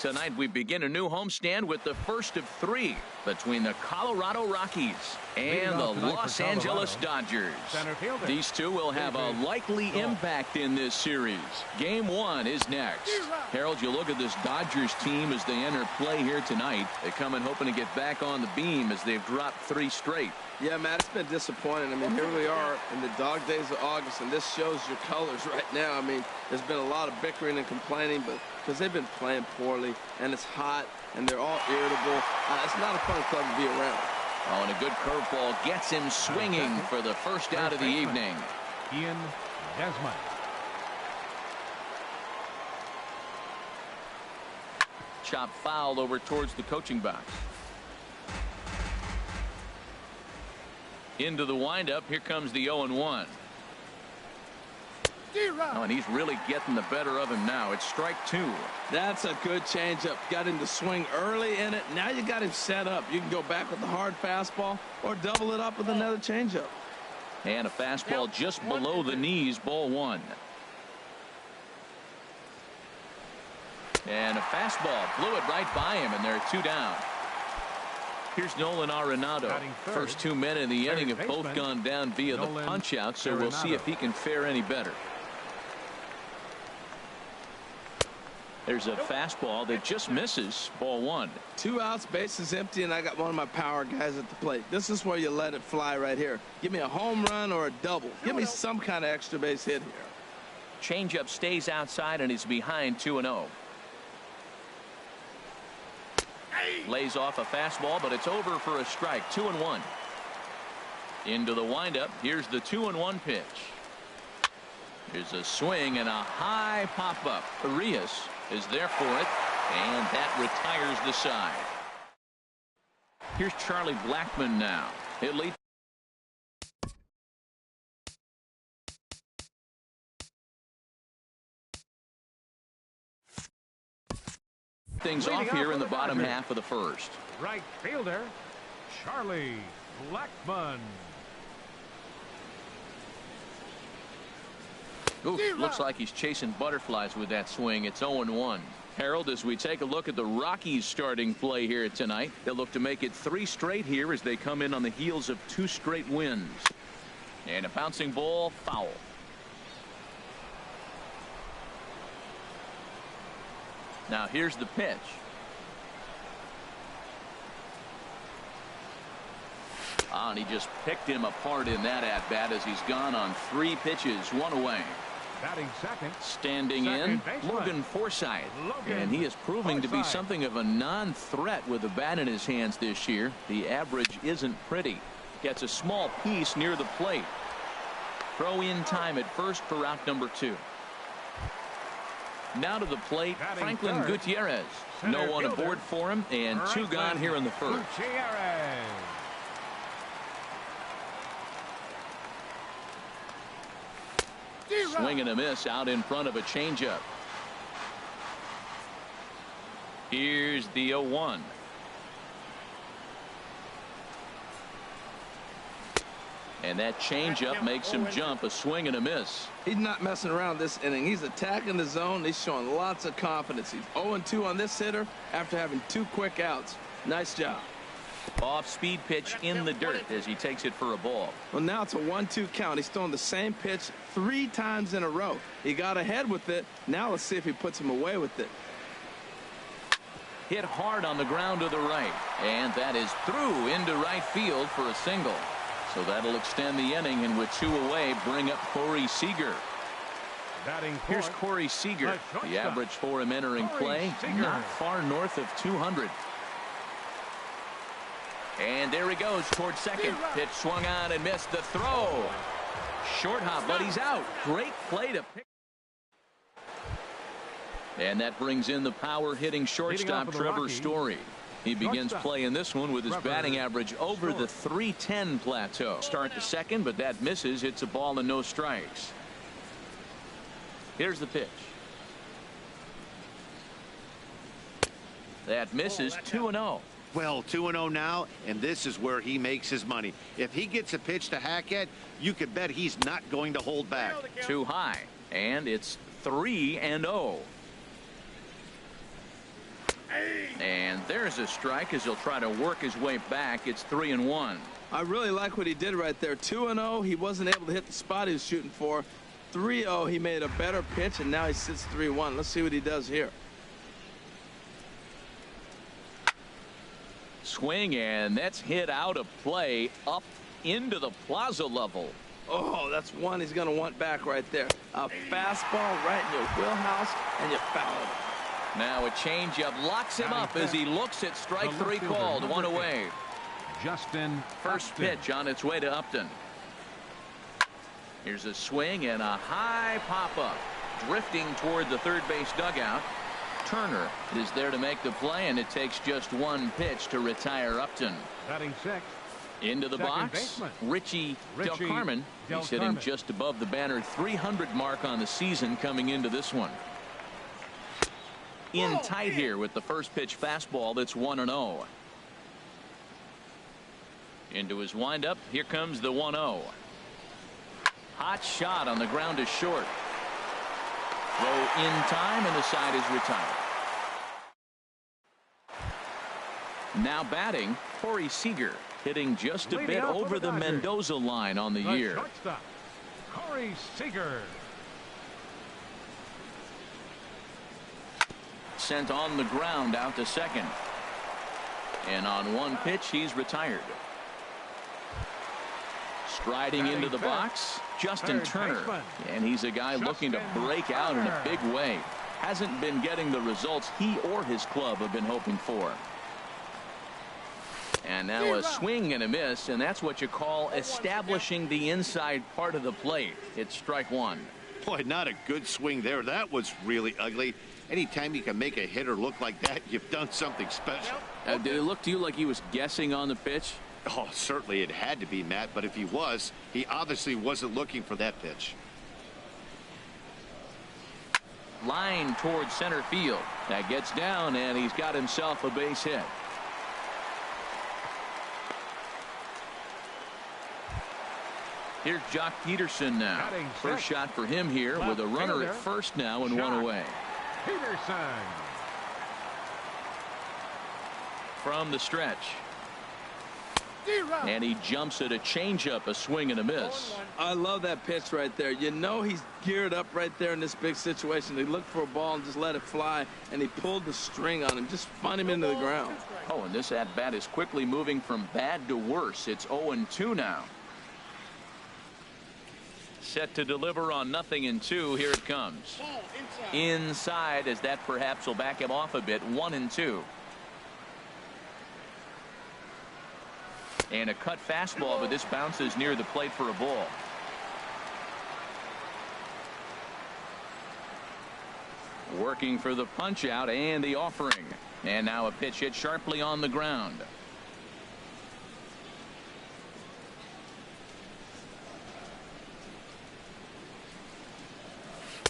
Tonight we begin a new homestand with the first of three between the Colorado Rockies and the Los Angeles Dodgers. These two will have a likely impact in this series. Game one is next. Harold, you look at this Dodgers team as they enter play here tonight. They come in hoping to get back on the beam as they've dropped 3 straight. Yeah, Matt, it's been disappointing. I mean, here we are in the dog days of August, and this shows your colors right now. I mean, there's been a lot of bickering and complaining, but because they've been playing poorly, and it's hot, and they're all irritable. It's not a fun club to be around. Oh, and a good curveball gets him swinging for the first out of the evening. Ian Desmond. Chop foul over towards the coaching box. Into the windup. Here comes the 0-1. Oh, and he's really getting the better of him now. It's strike 2. That's a good changeup. Got him to swing early in it. Now you got him set up. You can go back with the hard fastball or double it up with another changeup. And a fastball just below the knees. Ball 1. And a fastball blew it right by him, and there are 2 down. Here's Nolan Arenado. First 2 men in the inning have both gone down via the punch out, so we'll see if he can fare any better. There's a fastball that just misses. Ball 1. 2 outs, bases empty, and I got one of my power guys at the plate. This is where you let it fly right here. Give me a home run or a double. Give me some kind of extra base hit here. Changeup stays outside and is behind 2-0. Lays off a fastball, but it's over for a strike. 2-1. Into the windup. Here's the 2-1 pitch. There's a swing and a high pop up. Arias is there for it, and that retires the side. Here's Charlie Blackmon now. He'll lead things off here in the bottom half of the first. Right fielder, Charlie Blackmon. Ooh, looks like he's chasing butterflies with that swing. It's 0-1. Harold, as we take a look at the Rockies starting play here tonight, they'll look to make it 3 straight here as they come in on the heels of 2 straight wins. And a bouncing ball, foul. Now here's the pitch. And he just picked him apart in that at-bat as he's gone on 3 pitches, 1 away. Batting second. Standing in, Logan Forsythe. And he is proving to be something of a non-threat with the bat in his hands this year. The average isn't pretty. Gets a small piece near the plate. Throw in time at first for out number 2. Now to the plate, Franklin Gutierrez. No one aboard for him, and 2 gone here in the first. Swing and a miss out in front of a changeup. Here's the 0-1. And that changeup makes him jump. A swing and a miss. He's not messing around this inning. He's attacking the zone. He's showing lots of confidence. He's 0-2 on this hitter after having 2 quick outs. Nice job. Off-speed pitch in the dirt as he takes it for a ball. Well, now it's a 1-2 count. He's throwing the same pitch 3 times in a row. He got ahead with it. Now let's see if he puts him away with it. Hit hard on the ground to the right. And that is through into right field for a single. So that'll extend the inning, and with 2 away, bring up Corey Seager. Here's Corey Seager. The average for him entering play, not far north of 200. And there he goes towards second. Pitch swung on and missed the throw. Short hop, but he's out. Great play to pick. And that brings in the power hitting shortstop Trevor Story. He begins play in this one with his batting average over the .310 plateau. Start the second, but that misses. It's a ball and no strikes. Here's the pitch. That misses. 2-0. Well, 2-0 now, and this is where he makes his money. If he gets a pitch to hack at, you could bet he's not going to hold back. Too high, and it's 3-0. And there's a strike as he'll try to work his way back. It's 3-1. I really like what he did right there. 2-0, he wasn't able to hit the spot he was shooting for. 3-0, he made a better pitch, and now he sits 3-1. Let's see what he does here. Swing, and that's hit out of play up into the plaza level. Oh, that's one he's going to want back right there. A fastball right in your wheelhouse, and you foul it. Now a changeup locks him up as he looks at strike three called. One away. Justin First Upton. pitch on its way to Upton. Here's a swing and a high pop-up. Drifting toward the third base dugout. Turner is there to make the play, and it takes just one pitch to retire Upton. Batting sixth. Into the Second box, baseman. Richie Del Carmen. He's hitting just above the banner 300 mark on the season coming into this one. In tight here with the first pitch fastball that's 1-0. Into his windup. Here comes the 1-0. Hot shot on the ground is short. Throw in time, and the side is retired. Now batting, Corey Seager, hitting just a bit over the Mendoza line on the year. Shortstop, Corey Seager. Sent on the ground out to second. And on one pitch, he's retired. Striding into the box, Justin Turner. And he's a guy looking to break out in a big way. Hasn't been getting the results he or his club have been hoping for. And now a swing and a miss, and that's what you call establishing the inside part of the plate. It's strike one. Boy, not a good swing there. That was really ugly. Anytime you can make a hitter look like that, you've done something special. Did it look to you like he was guessing on the pitch? Oh, certainly it had to be, Matt, but if he was, he obviously wasn't looking for that pitch. Line towards center field. That gets down, and he's got himself a base hit. Here's Jock Peterson now. First shot for him here with a runner at first now and one away. Peterson. From the stretch. And he jumps at a changeup, a swing and a miss. I love that pitch right there. You know he's geared up right there in this big situation. He looked for a ball and just let it fly, and he pulled the string on him. Just find him into the ground. Oh, and this at-bat is quickly moving from bad to worse. It's 0-2 now. Set to deliver on 0-2. Here it comes. Inside, as that perhaps will back him off a bit. 1-2. And a cut fastball, but this bounces near the plate for a ball. Working for the punch out and the offering. And now a pitch hit sharply on the ground.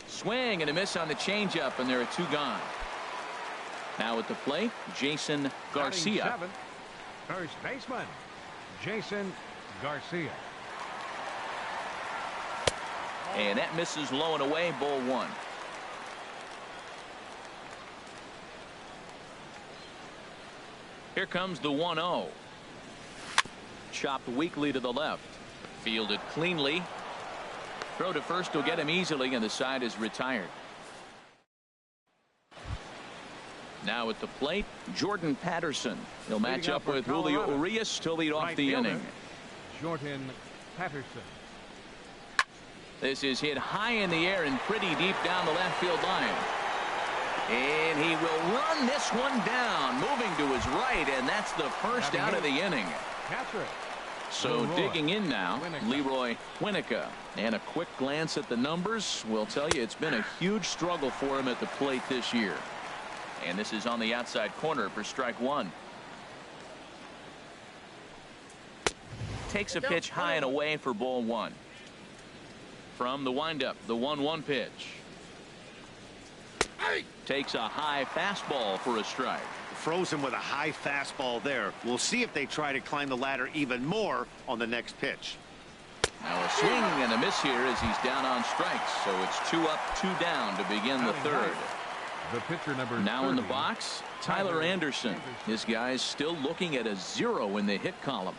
Swing and a miss on the changeup, and there are two gone. Now at the plate, Jason Garcia. First baseman, Jason Garcia. And that misses low and away, ball one. Here comes the 1-0. Chopped weakly to the left. Fielded cleanly. Throw to first will get him easily, and the side is retired. Now at the plate, Jordan Patterson. He'll match up with Julio Urias to lead off the inning. Jordan Patterson. This is hit high in the air and pretty deep down the left field line. And he will run this one down, moving to his right, and that's the first out of the inning. So digging in now, Leroy Winnica. And a quick glance at the numbers will tell you it's been a huge struggle for him at the plate this year. And this is on the outside corner for strike one. Takes a pitch high and away for ball one. From the windup, the 1-1 pitch. Takes a high fastball for a strike. Frozen with a high fastball there. We'll see if they try to climb the ladder even more on the next pitch. Now a swing and a miss here as he's down on strikes. So it's 2 up, 2 down to begin the third. The pitcher number Now 30, in the box, Tyler Anderson. This guy's still looking at a 0 in the hit column.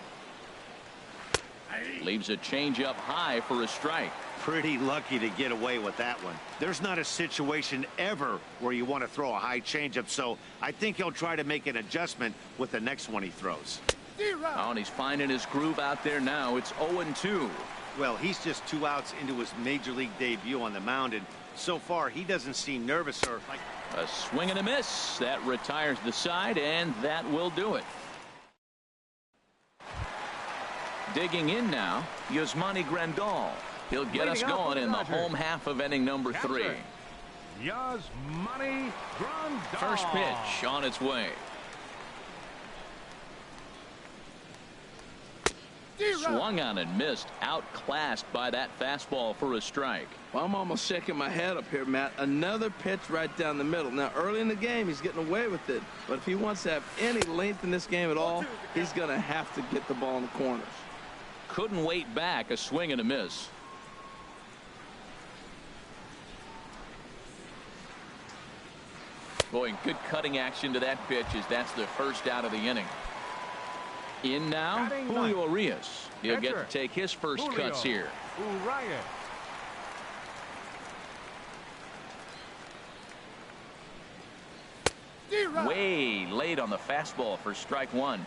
Leaves a changeup high for a strike. Pretty lucky to get away with that one. There's not a situation ever where you want to throw a high changeup, so I think he'll try to make an adjustment with the next one he throws. Oh, and he's finding his groove out there now. It's 0-2. Well, he's just 2 outs into his major league debut on the mound, and so far he doesn't seem nervous or like. A swing and a miss. That retires the side, and that will do it. Digging in now, Yasmani Grandal. He'll get us going in the home half of inning number 3. Yasmani Grandal. First pitch on its way. Swung on and missed. Outclassed by that fastball for a strike. Well, I'm almost shaking my head up here, Matt. Another pitch right down the middle. Now, early in the game, he's getting away with it. But if he wants to have any length in this game at all, he's going to have to get the ball in the corners. Couldn't wait back. A swing and a miss. Boy, good cutting action to that pitch as that's the first out of the inning. In now, Julio Urias. He'll get to take his first cuts here. Way late on the fastball for strike 1.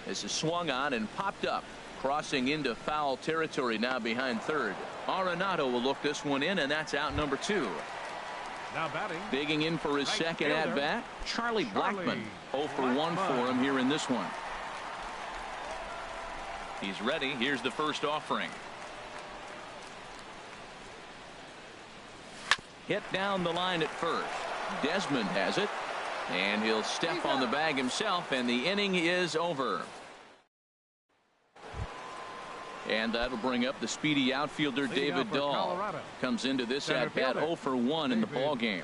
This is swung on and popped up. Crossing into foul territory now behind third. Arenado will look this one in, and that's out number 2. Now batting. Digging in for his second at bat, Charlie Blackmon. 0 for 1 for him here in this one. He's ready. Here's the first offering. Hit down the line at first. Desmond has it, and he'll step on the bag himself, and the inning is over. And that'll bring up the speedy outfielder David Dahl. Comes into this at bat 0 for 1 in the ball game.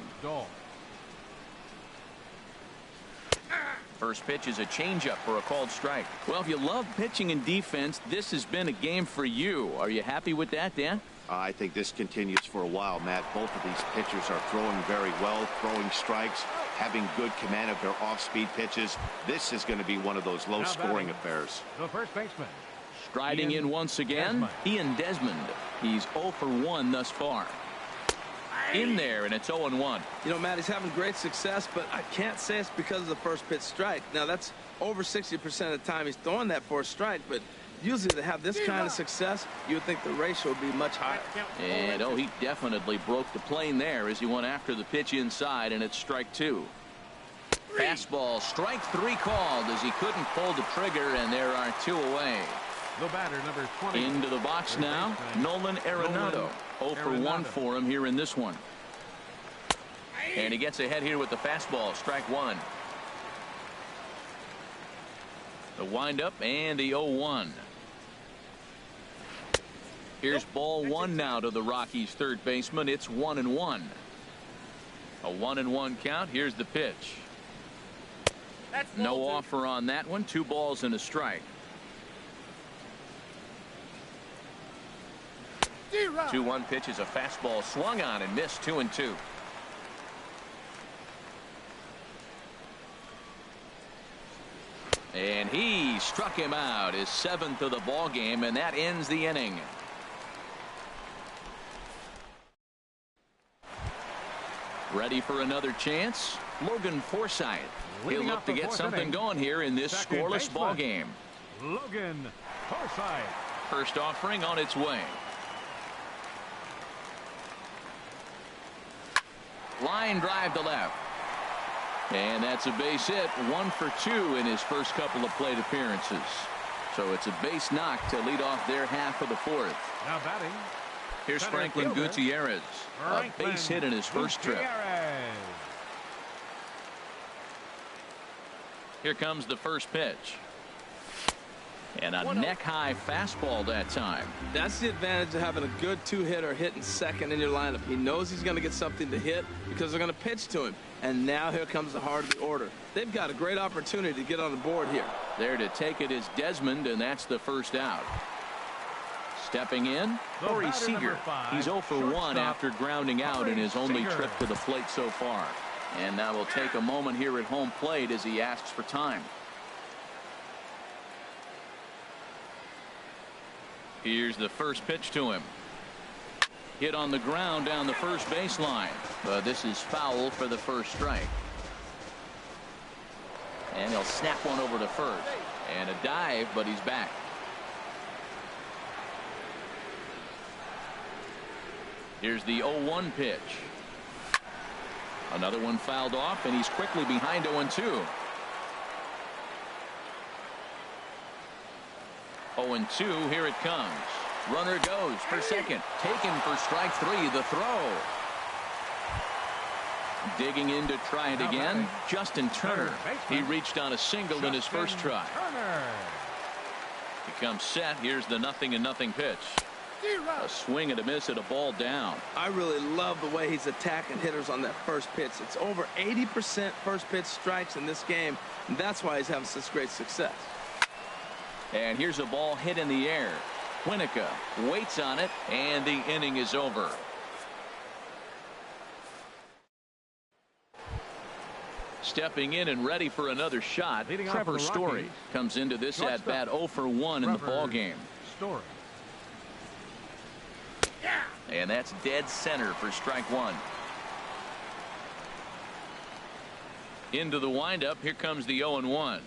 First pitch is a changeup for a called strike. Well, if you love pitching and defense, this has been a game for you. Are you happy with that, Dan? I think this continues for a while, Matt. Both of these pitchers are throwing very well, throwing strikes, having good command of their off-speed pitches. This is going to be one of those low-scoring affairs. The first baseman. Striding in once again, Ian Desmond. He's 0 for 1 thus far. In there, and it's 0-1. You know, Matt, he's having great success, but I can't say it's because of the first pitch strike. Now, that's over 60% of the time he's throwing that for a strike, but usually to have this kind of success, you would think the ratio would be much higher. And, oh, he definitely broke the plane there as he went after the pitch inside, and it's strike 2. Fastball, strike 3 called as he couldn't pull the trigger, and there are 2 away. The batter, number 20. Into the box now, Nolan Arenado. 0 for 1 for him here in this one. And he gets ahead here with the fastball, strike 1. The windup and the 0-1. Here's ball 1 now to the Rockies' third baseman. It's 1-1. A 1-1 count. Here's the pitch. No offer on that one. 2 balls and a strike. 2-1 pitch is a fastball swung on and missed. 2-2. And he struck him out, his 7th of the ball game, and that ends the inning. Ready for another chance? Logan Forsythe. He'll look to get something going here in this scoreless ball game. Logan Forsythe. First offering on its way. Line drive to left. And that's a base hit. 1 for 2 in his first couple of plate appearances. So it's a base knock to lead off their half of the 4th. Now batting. Here's Franklin Gutierrez. A base hit in his first trip. Here comes the first pitch. And a neck-high fastball that time. That's the advantage of having a good 2-hitter hitting second in your lineup. He knows he's going to get something to hit because they're going to pitch to him. And now here comes the heart of the order. They've got a great opportunity to get on the board here. There to take it is Desmond, and that's the first out. Stepping in, Corey Seager. He's 0 for 1 after grounding out in his only trip to the plate so far. And now we'll take a moment here at home plate as he asks for time. Here's the first pitch to him. Hit on the ground down the first baseline. But this is foul for the first strike. And he'll snap one over to first. And a dive, but he's back. Here's the 0-1 pitch. Another one fouled off, and he's quickly behind 0-2. 0-2, here it comes. Runner goes for second. Taken for strike 3, the throw. Digging in to try it again, Justin Turner. He reached on a single in his first try. He comes set. Here's the 0-0 pitch. A swing and a miss at a ball down. I really love the way he's attacking hitters on that first pitch. It's over 80% first pitch strikes in this game, and that's why he's having such great success. And here's a ball hit in the air. Winnica waits on it, and the inning is over. Stepping in and ready for another shot, Trevor Story comes into this at bat 0 for 1 in the ball game. Story. And that's dead center for strike 1. Into the windup. Here comes the 0-1.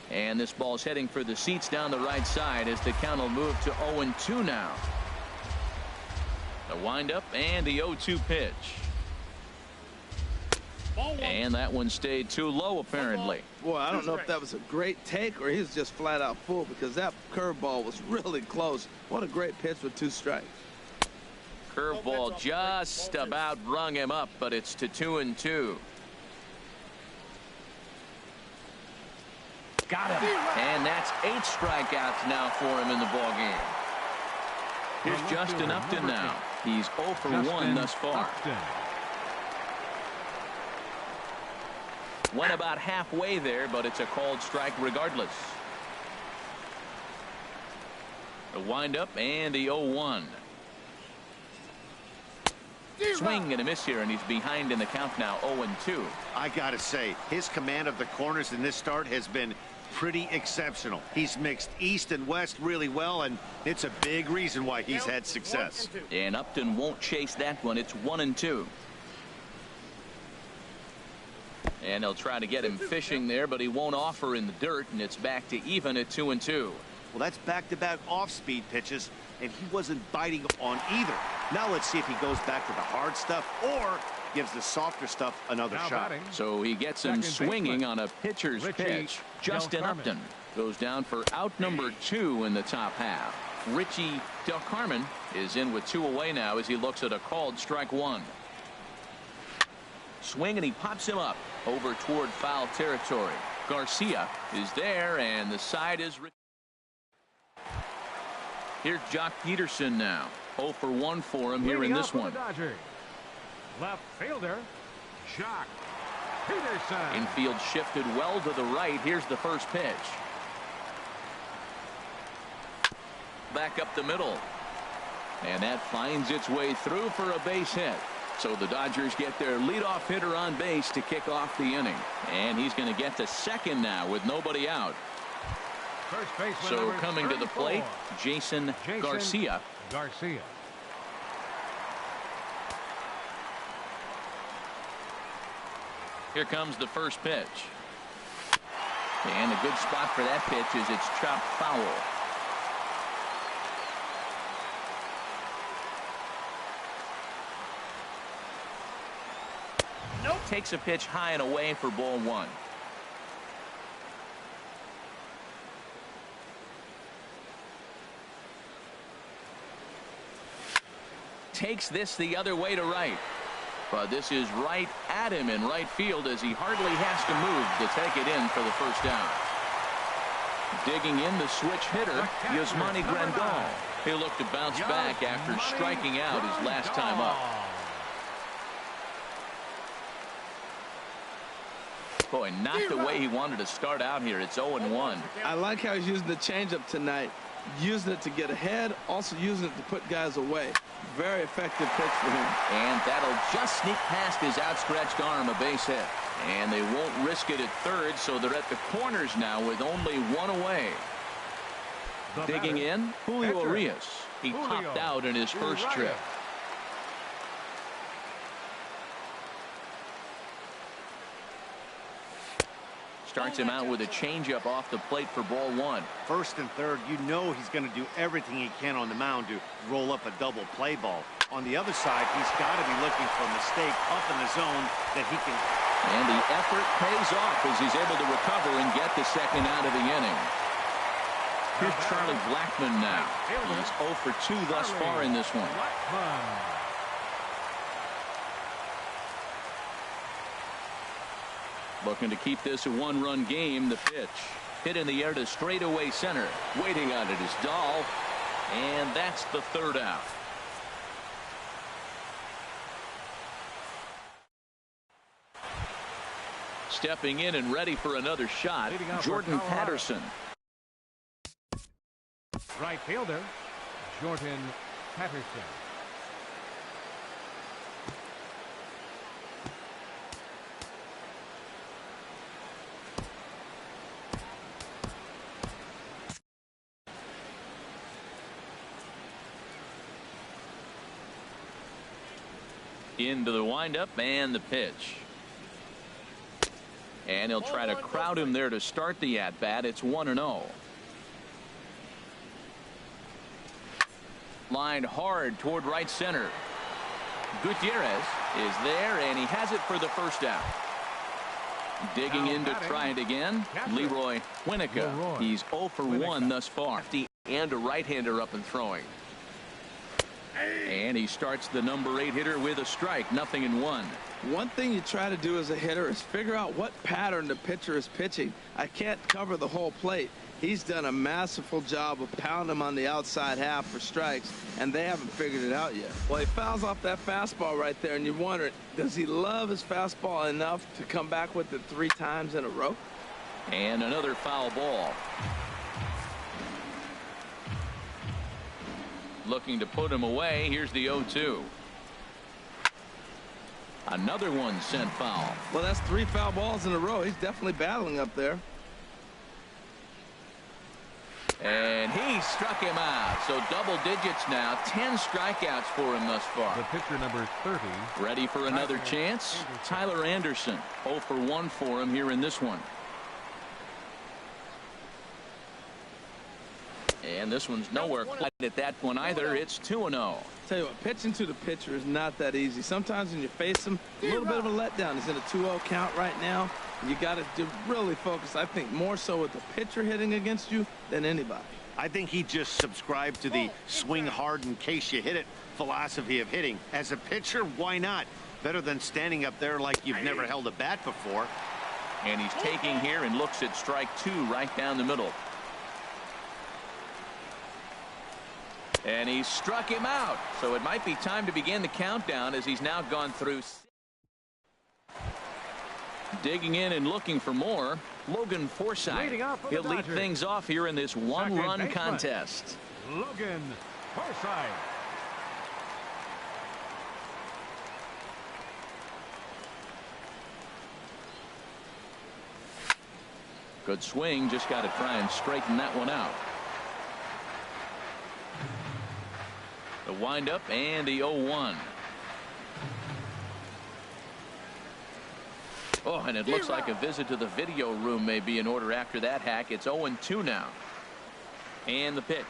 And this ball's heading for the seats down the right side as the count will move to 0-2 now. The windup and the 0-2 pitch. And that one stayed too low, apparently. Boy, I don't know if that was a great take or he was just flat out full, because that curveball was really close. What a great pitch with 2 strikes. Curveball just about rung him up, but it's to 2-2. Got him. And that's 8 strikeouts now for him in the ball game. Here's Justin Upton now. He's 0 for 1 thus far. Went about halfway there, but it's a called strike regardless. The windup and the 0-1. Swing and a miss here, and he's behind in the count now, 0-2. I gotta say, his command of the corners in this start has been pretty exceptional. He's mixed east and west really well, and it's a big reason why he's had success. And Upton won't chase that one. It's 1-2. And they'll try to get him fishing there, but he won't offer in the dirt, and it's back to even at 2-2. Well, that's back-to-back off-speed pitches, and he wasn't biting on either. Now let's see if he goes back to the hard stuff or gives the softer stuff another shot. So he gets him swinging on a pitcher's pitch. Justin Upton goes down for out number 2 in the top half. Richie Del Carmen is in with 2 away now as he looks at a called strike 1. Swing, and he pops him up over toward foul territory. Garcia is there, and the side is. Here's Jock Peterson now. 0 for 1 for him here in this one. Left fielder, Jock Peterson. Infield shifted well to the right. Here's the first pitch. Back up the middle. And that finds its way through for a base hit. So the Dodgers get their leadoff hitter on base to kick off the inning. And he's going to get to second now with nobody out. So coming to the plate, Jason Garcia. Here comes the first pitch. And a good spot for that pitch is it's chopped foul. Takes a pitch high and away for ball 1. Takes this the other way to right. But this is right at him in right field as he hardly has to move to take it in for the first down. Digging in the switch hitter, Yasmani Grandal. He'll look to bounce back after striking out his last time up. Boy, not the way he wanted to start out here. It's 0-1. I like how he's using the changeup tonight. Using it to get ahead, also using it to put guys away. Very effective pitch for him. And that'll just sneak past his outstretched arm, a base hit. And they won't risk it at third, so they're at the corners now with only one away. Digging in, Julio Urias. He popped out in his first trip. Starts him out with a changeup off the plate for ball one. First and third, you know he's going to do everything he can on the mound to roll up a double play ball. On the other side, he's got to be looking for a mistake up in the zone that he can. And the effort pays off as he's able to recover and get the second out of the inning. Here's Charlie Blackmon now. He's 0 for 2 thus far in this one. Looking to keep this a one-run game. The pitch hit in the air to straightaway center. Waiting on it is Dahl, and that's the third out. Stepping in and ready for another shot, Jordan Patterson. Right fielder, Jordan Patterson. Into the windup and the pitch. And he'll try to crowd him there to start the at-bat. It's 1-0. Lined hard toward right center. Gutierrez is there, and he has it for the first out. Digging in to try it again, Leroy Winnica. He's 0 for 1 thus far. And a right-hander up and throwing. And he starts the number 8 hitter with a strike. 0-1. One thing you try to do as a hitter is figure out what pattern the pitcher is pitching. I can't cover the whole plate. He's done a masterful job of pounding him on the outside half for strikes, and they haven't figured it out yet. Well, he fouls off that fastball right there, and you wonder, does he love his fastball enough to come back with it 3 times in a row? And another foul ball. Looking to put him away. Here's the 0-2. Another one sent foul. Well, that's 3 foul balls in a row. He's definitely battling up there. And he struck him out. So double digits now. 10 strikeouts for him thus far. The pitcher number 30. Ready for another chance? Tyler Anderson. 0 for 1 for him here in this one. And this one's nowhere quite at that one either. It's 2-0. Tell you what, pitching to the pitcher is not that easy. Sometimes when you face him, a little bit of a letdown. He's in a 2-0 count right now. You got to really focus, I think, more so with the pitcher hitting against you than anybody. I think he just subscribed to the swing hard in case you hit it philosophy of hitting. As a pitcher, why not? Better than standing up there like you've never held a bat before. And he's taking here and looks at strike 2 right down the middle. And he struck him out. So it might be time to begin the countdown as he's now gone through. Digging in and looking for more, Logan Forsythe. He'll lead things off here in this one-run contest. Logan Forsythe. Good swing, just got to try and straighten that one out. The windup and the 0-1. Oh, and it looks like a visit to the video room may be in order after that hack. It's 0-2 now. And the pitch.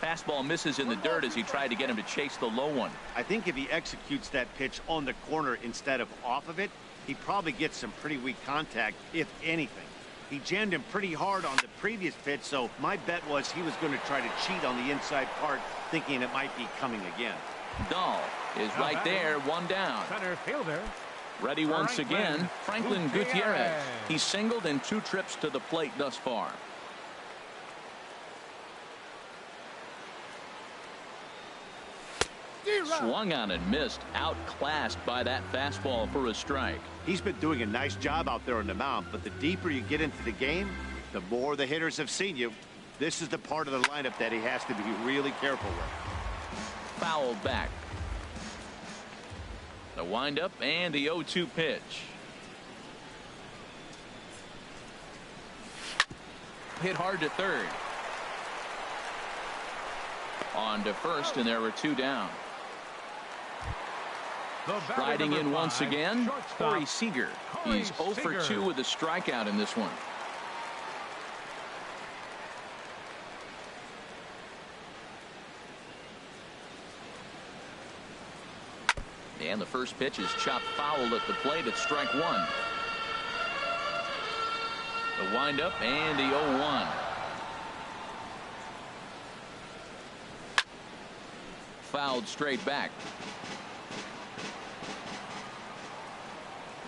Fastball misses in the dirt as he tried to get him to chase the low one. I think if he executes that pitch on the corner instead of off of it, he probably gets some pretty weak contact, if anything. He jammed him pretty hard on the previous pitch, so my bet was he was going to try to cheat on the inside part, thinking it might be coming again. Dahl is right there, 1 down. Center fielder. Ready once again, Franklin Gutierrez. He's singled in 2 trips to the plate thus far. swung on and missed. Outclassed by that fastball for a strike. He's been doing a nice job out there on the mound, but the deeper you get into the game, the more the hitters have seen you. This is the part of the lineup that he has to be really careful with. Fouled back. The windup and the 0-2 pitch. Hit hard to third. On to first, and there were 2 down. Riding in once again, Corey Seager. He's 0 for 2 with a strikeout in this one. And the first pitch is chopped foul at the plate at strike 1. The windup and the 0-1. Fouled straight back.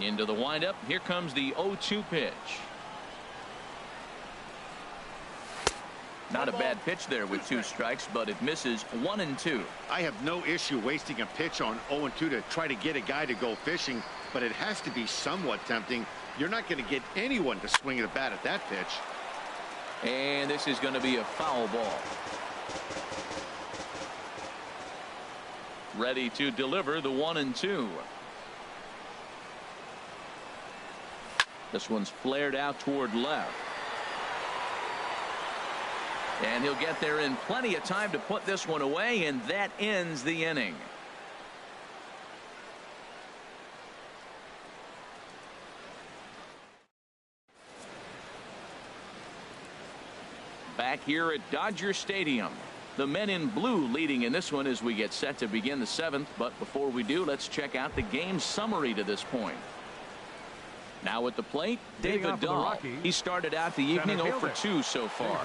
Into the windup. Here comes the 0-2 pitch. Not a bad pitch there with 2 strikes, but it misses 1 and 2. I have no issue wasting a pitch on 0-2 to try to get a guy to go fishing, but it has to be somewhat tempting. You're not going to get anyone to swing the bat at that pitch. And this is going to be a foul ball. Ready to deliver the 1 and 2. This one's flared out toward left. And he'll get there in plenty of time to put this one away, and that ends the inning. Back here at Dodger Stadium. The men in blue leading in this one as we get set to begin the 7th. But before we do, let's check out the game summary to this point. Now at the plate, David Dahl. He started out the evening 0 for 2 so far.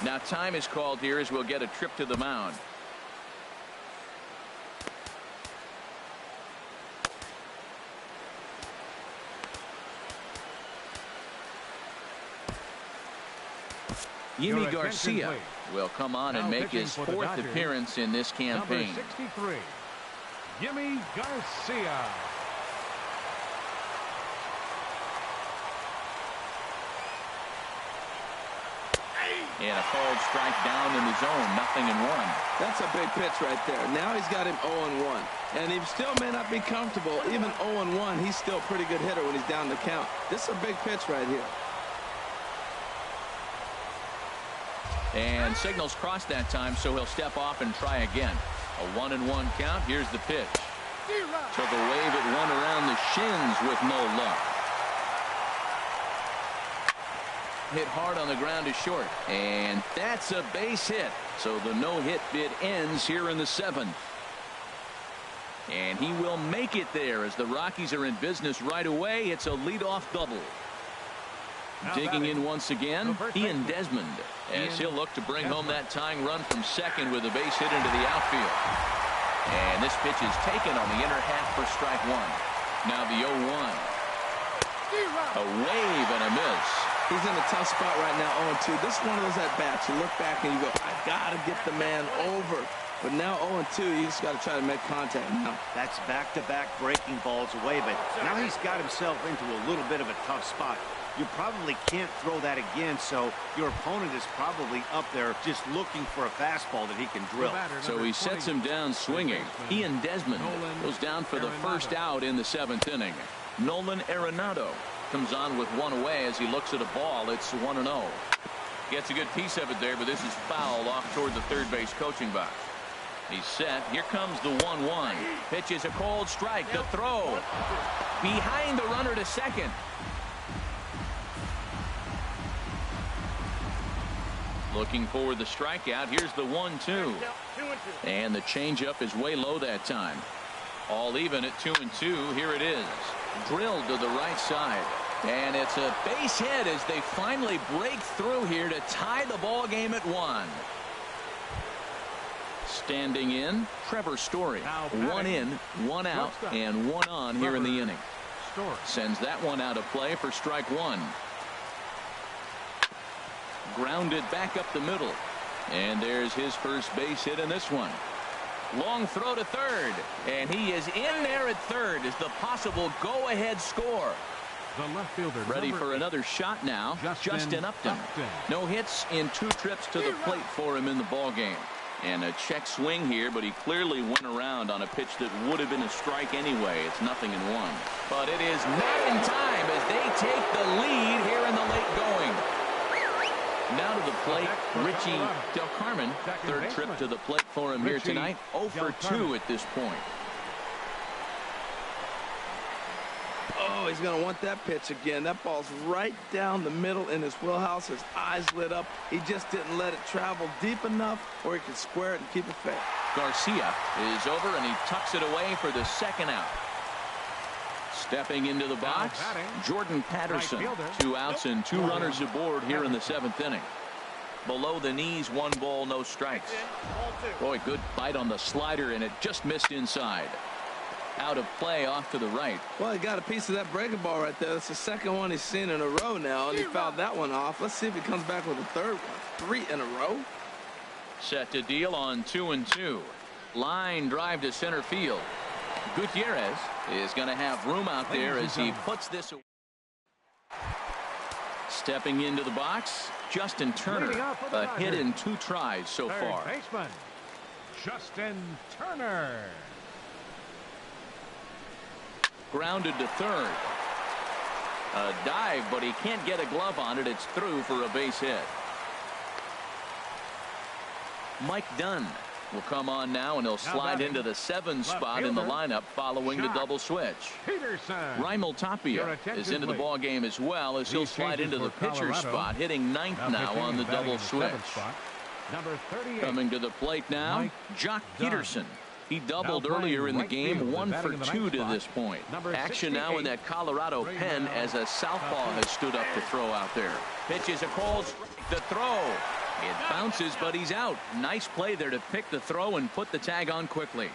Now time is called here as we'll get a trip to the mound. Yimi Garcia will come on and make his 4th appearance in this campaign. Number 63, Yimi Garcia. And a called strike down in the zone, 0-1. That's a big pitch right there. Now he's got him 0-1. And he still may not be comfortable. Even 0-1, he's still a pretty good hitter when he's down the count. This is a big pitch right here. And signals crossed that time, so he'll step off and try again. A 1-1 count. Here's the pitch. Took a wave at one around the shins with no luck. Hit hard on the ground to short, and that's a base hit. So the no-hit bid ends here in the 7th. And he will make it there as the Rockies are in business right away. It's a leadoff double. Digging in once again, Ian Desmond, as he'll look to bring home that tying run from second with a base hit into the outfield. And this pitch is taken on the inner half for strike 1. Now the 0-1. A wave and a miss. He's in a tough spot right now, 0-2. This is one of those at-bats. You look back and you go, I got to get the man over. But now 0-2, you just got to try to make contact now. That's back-to-back breaking balls away, but now he's got himself into a little bit of a tough spot. You probably can't throw that again, so your opponent is probably up there just looking for a fastball that he can drill. So he sets him down swinging. Ian Desmond goes down for the first out in the 7th inning. Nolan Arenado comes on with one away as he looks at a ball. It's 1-0. Gets a good piece of it there, but this is foul off toward the third base coaching box. He's set. Here comes the 1-1. Pitch is a cold strike. The throw behind the runner to second. Looking for the strikeout. Here's the 1-2. And the changeup is way low that time. All even at 2-2. Here it is. Drilled to the right side. And it's a base hit as they finally break through here to tie the ball game at 1. Standing in, Trevor Story. 1 in, 1 out, and 1 on here in the inning. Story. Sends that one out of play for strike one. Grounded back up the middle. And there's his first base hit in this one. Long throw to third. And he is in there at third as the possible go-ahead score. The left fielder. Ready for another shot now. Justin Upton. No hits in 2 trips to the plate for him in the ballgame. And a check swing here, but he clearly went around on a pitch that would have been a strike anyway. It's 0-1. But it is not in time as they take the lead here in the late going. Now to the plate, Richie Del Carmen. Third trip to the plate for him here tonight. 0 for 2 at this point. Oh, he's going to want that pitch again. That ball's right down the middle in his wheelhouse. His eyes lit up. He just didn't let it travel deep enough where he could square it and keep it fair. Garcia is over, and he tucks it away for the second out. Stepping into the box, Jordan Patterson. 2 outs and 2 runners aboard here in the 7th inning. Below the knees, 1 ball, no strikes. Boy, good bite on the slider, and it just missed inside. Out of play off to the right. Well, he got a piece of that breaking ball right there. That's the second one he's seen in a row now, and he fouled that one off. Let's see if he comes back with a third one. 3 in a row. Set to deal on 2-2. Line drive to center field. Gutierrez is going to have room out there as he puts this away. Stepping into the box, Justin Turner. A hit in 2 tries so far. Baseman, Justin Turner. Grounded to third. A dive, but he can't get a glove on it. It's through for a base hit. Mike Dunn will come on now, and he'll slide into the 7 spot in the lineup following the double switch. Raimel Tapia is into the ball game as well, as he'll slide into the pitcher spot, hitting 9th now on the double switch. Coming to the plate now, Jock Peterson. He doubled earlier in the game, 1 for 2 to this point. Action now in that Colorado pen as a southpaw has stood up to throw out there. Pitch is a cold strike. The throw. It bounces, but he's out. Nice play there to pick the throw and put the tag on quickly.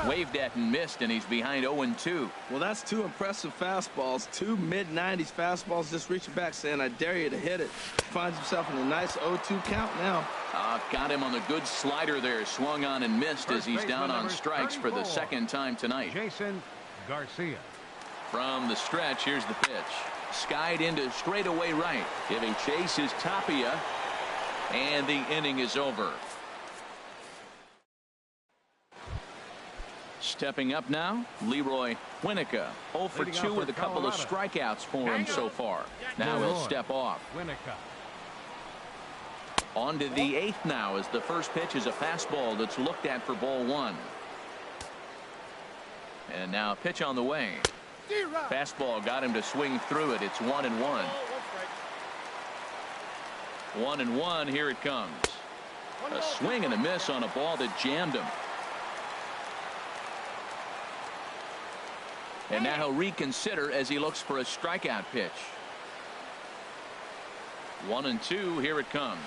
Waved at and missed, and he's behind 0-2. Well, that's 2 impressive fastballs. 2 mid-90s fastballs just reaching back saying, I dare you to hit it. Finds himself in a nice 0-2 count now. Got him on the good slider there. Swung on and missed as he's down on strikes for the 2nd time tonight. Jason Garcia. From the stretch, here's the pitch. Skied into straightaway right. Giving chase is Tapia. And the inning is over. Stepping up now, Leroy Winnica. 0 for 2 with a couple of strikeouts for him so far. Now he'll step off. On to the 8th now, as the first pitch is a fastball that's looked at for ball 1. And now a pitch on the way. Fastball got him to swing through it. It's 1-1. 1-1. Here it comes. A swing and a miss on a ball that jammed him. And now he'll reconsider as he looks for a strikeout pitch. 1-2. Here it comes.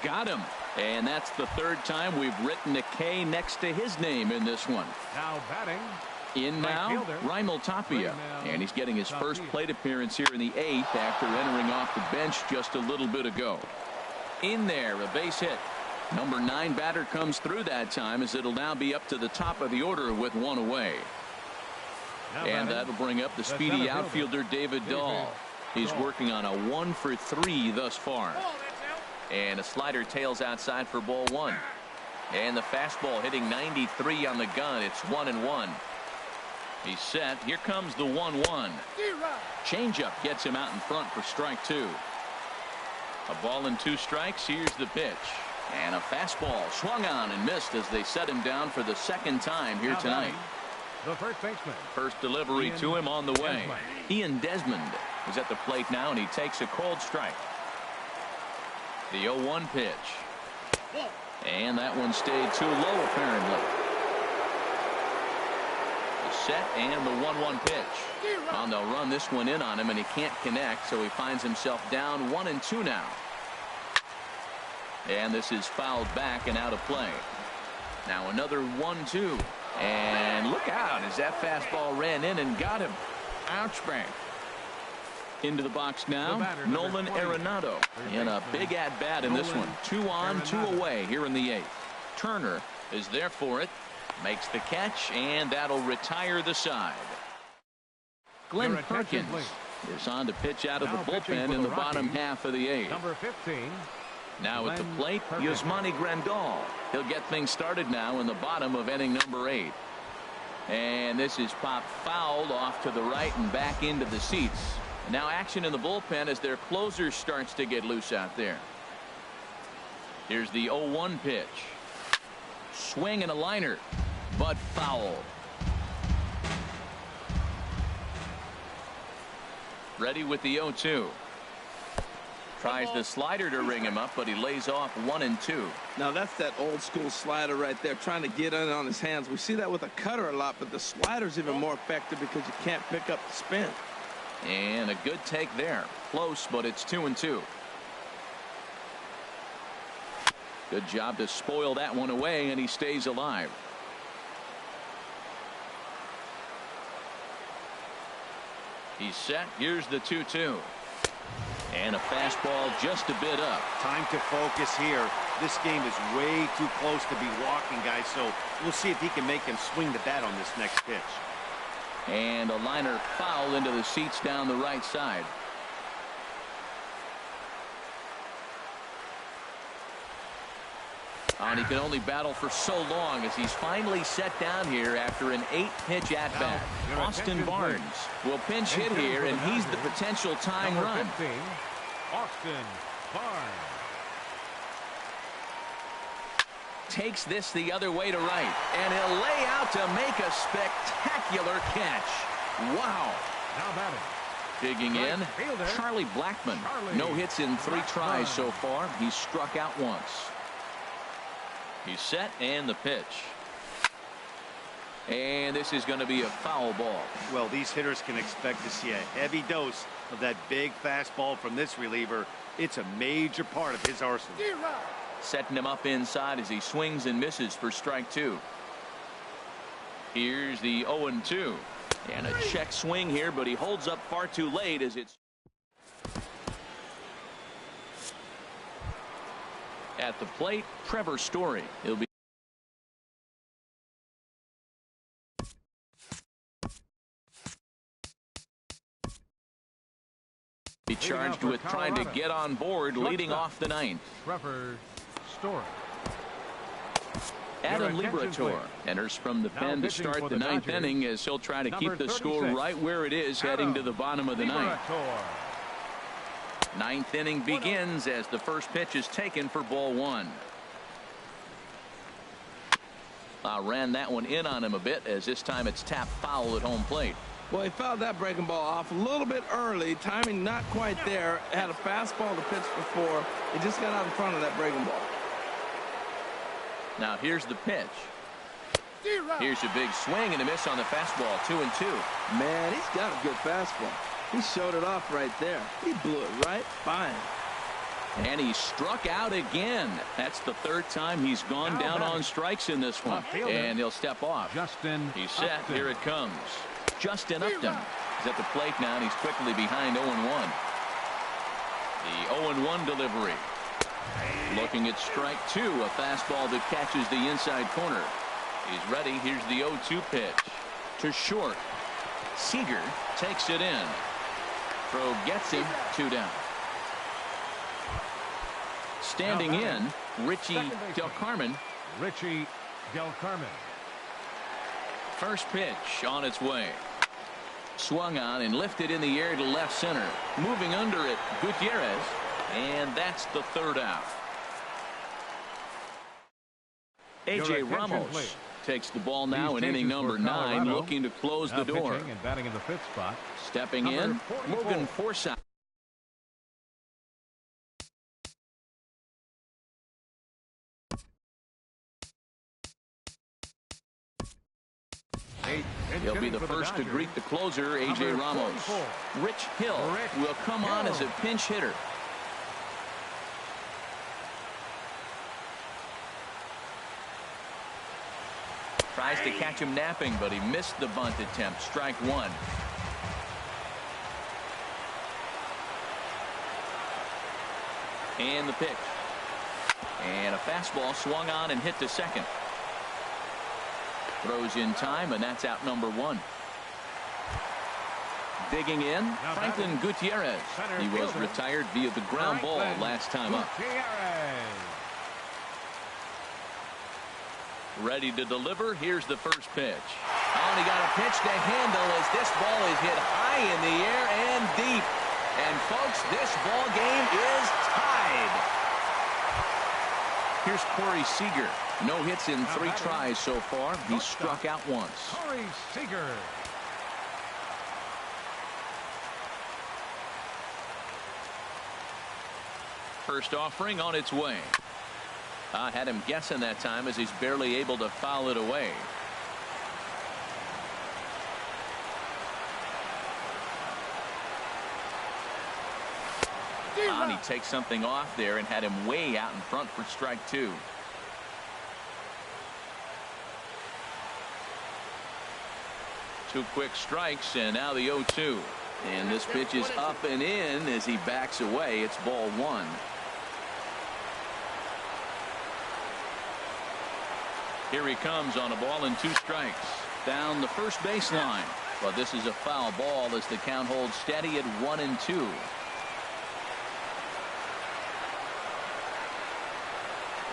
Got him. And that's the 3rd time we've written a K next to his name in this one. Now batting. In now, Raimel Tapia. And he's getting his first plate appearance here in the 8th after entering off the bench just a little bit ago. In there, a base hit. Number 9 batter comes through that time, as it'll now be up to the top of the order with 1 away. And that'll bring up the speedy outfielder David Dahl. He's working on a 1 for 3 thus far. And a slider tails outside for ball 1. And the fastball hitting 93 on the gun. It's 1-1. He's set. Here comes the 1-1. Changeup gets him out in front for strike 2. A ball and 2 strikes. Here's the pitch. And a fastball swung on and missed as they set him down for the 2nd time here tonight. The first baseman. First delivery to him on the way. Ian Desmond is at the plate now, and he takes a cold strike. The 0-1 pitch. And that one stayed too low, apparently. The set and the 1-1 pitch. And they'll run this one in on him, and he can't connect, so he finds himself down 1-2 now. And this is fouled back and out of play. Now another 1-2. And look out as that fastball ran in and got him. Ouch, bang. Into the box now, Nolan Arenado in a big at-bat in this one. 2 on, 2 away here in the 8th. Turner is there for it, makes the catch, and that'll retire the side. Glenn Perkins is on to pitch out of the bullpen in the bottom half of the 8th. Number 15. Now at the plate, Yasmani Grandal. He'll get things started now in the bottom of inning number 8. And this is popped foul off to the right and back into the seats. Now action in the bullpen as their closer starts to get loose out there. Here's the 0-1 pitch. Swing and a liner, but foul. Ready with the 0-2. Tries the slider to ring him up, but he lays off 1-2. Now that's that old school slider right there, trying to get in on his hands. We see that with a cutter a lot, but the slider's even more effective because you can't pick up the spin. And a good take there. Close, but it's 2-2. Good job to spoil that one away, and he stays alive. He's set. Here's the 2-2. And a fastball just a bit up. Time to focus here. This game is way too close to be walking, guys, so we'll see if he can make him swing the bat on this next pitch. And a liner foul into the seats down the right side. And he can only battle for so long as he's finally set down here after an 8-pitch at-bat. Austin Barnes will pinch hit here, and he's the potential tying run. 15, Austin Barnes. Takes this the other way to right, and he'll lay out to make a spectacular catch. Wow. Now batting. Digging in, Charlie Blackmon. No hits in 3 tries so far. He's struck out once. He's set, and the pitch. And this is going to be a foul ball. Well, these hitters can expect to see a heavy dose of that big fastball from this reliever. It's a major part of his arsenal. Setting him up inside as he swings and misses for strike 2. Here's the 0-2. And a check swing here, but he holds up far too late as it's at the plate. Trevor Story. He'll be charged with trying to get on board, leading off the 9th. Trevor Story. Adam Liberatore enters from the pen to start the 9th inning as he'll try to keep the score right where it is heading to the bottom of the 9th. 9th inning begins as the first pitch is taken for ball 1. Ran that one in on him a bit as this time it's tapped foul at home plate. Well, he fouled that breaking ball off a little bit early. Timing not quite there. Had a fastball to pitch before. He just got out in front of that breaking ball. Now here's the pitch. Here's a big swing and a miss on the fastball. 2-2. Man, he's got a good fastball. He showed it off right there. He blew it right by him. And he struck out again. That's the 3rd time he's gone down on strikes in this one. And he'll step off. Justin He's set. Upton. Here it comes. Justin Upton is at the plate now, and he's quickly behind 0-1. The 0-1 delivery. Looking at strike 2, a fastball that catches the inside corner. He's ready. Here's the 0-2 pitch. To short. Seager takes it in. Throw gets him. 2 down. Standing in, Richie Del Carmen. Richie Del Carmen. First pitch on its way. Swung on and lifted in the air to left center. Moving under it, Gutierrez. And that's the 3rd out. A.J. Ramos takes the ball now in inning number 9, looking to close the door. And batting in the 5th spot. Stepping in, Morgan Forsythe. He'll be the first to greet the closer, A.J. Ramos. Rich Hill will come on as a pinch hitter. Tries to catch him napping, but he missed the bunt attempt. Strike one. And the pitch. And a fastball swung on and hit to second. Throws in time, and that's out number one. Digging in, Franklin Gutierrez. He was retired via the ground ball last time up. Ready to deliver. Here's the first pitch. Oh, and he got a pitch to handle as this ball is hit high in the air and deep. And folks, this ball game is tied. Here's Corey Seager. No hits in 3 tries so far. He struck out once. Corey Seager. First offering on its way. I had him guessing that time as he's barely able to foul it away. And he takes something off there and had him way out in front for strike two. Two quick strikes, and now the 0-2. And this pitch is up and in as he backs away. It's ball one. Here he comes on a ball and 2 strikes. Down the first baseline. But this is a foul ball as the count holds steady at 1-2.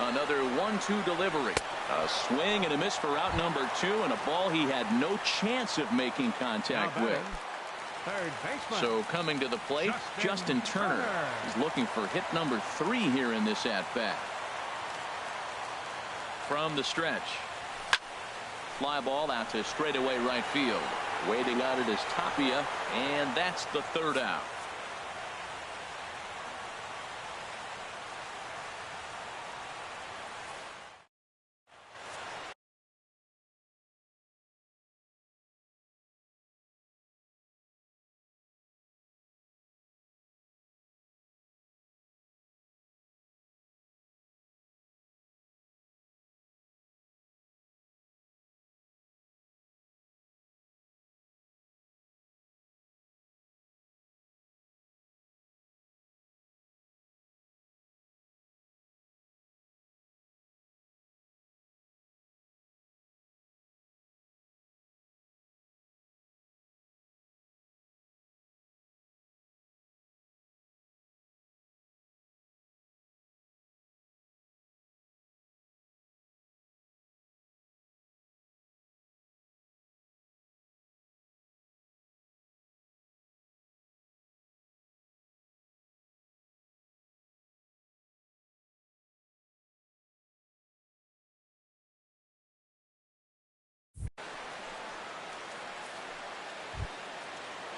Another 1-2 delivery. A swing and a miss for out number 2, and a ball he had no chance of making contact with. Third baseman. So coming to the plate, Justin Turner is looking for hit number 3 here in this at-bat. From the stretch. Fly ball out to straightaway right field. Waiting on it is Tapia, and that's the third out.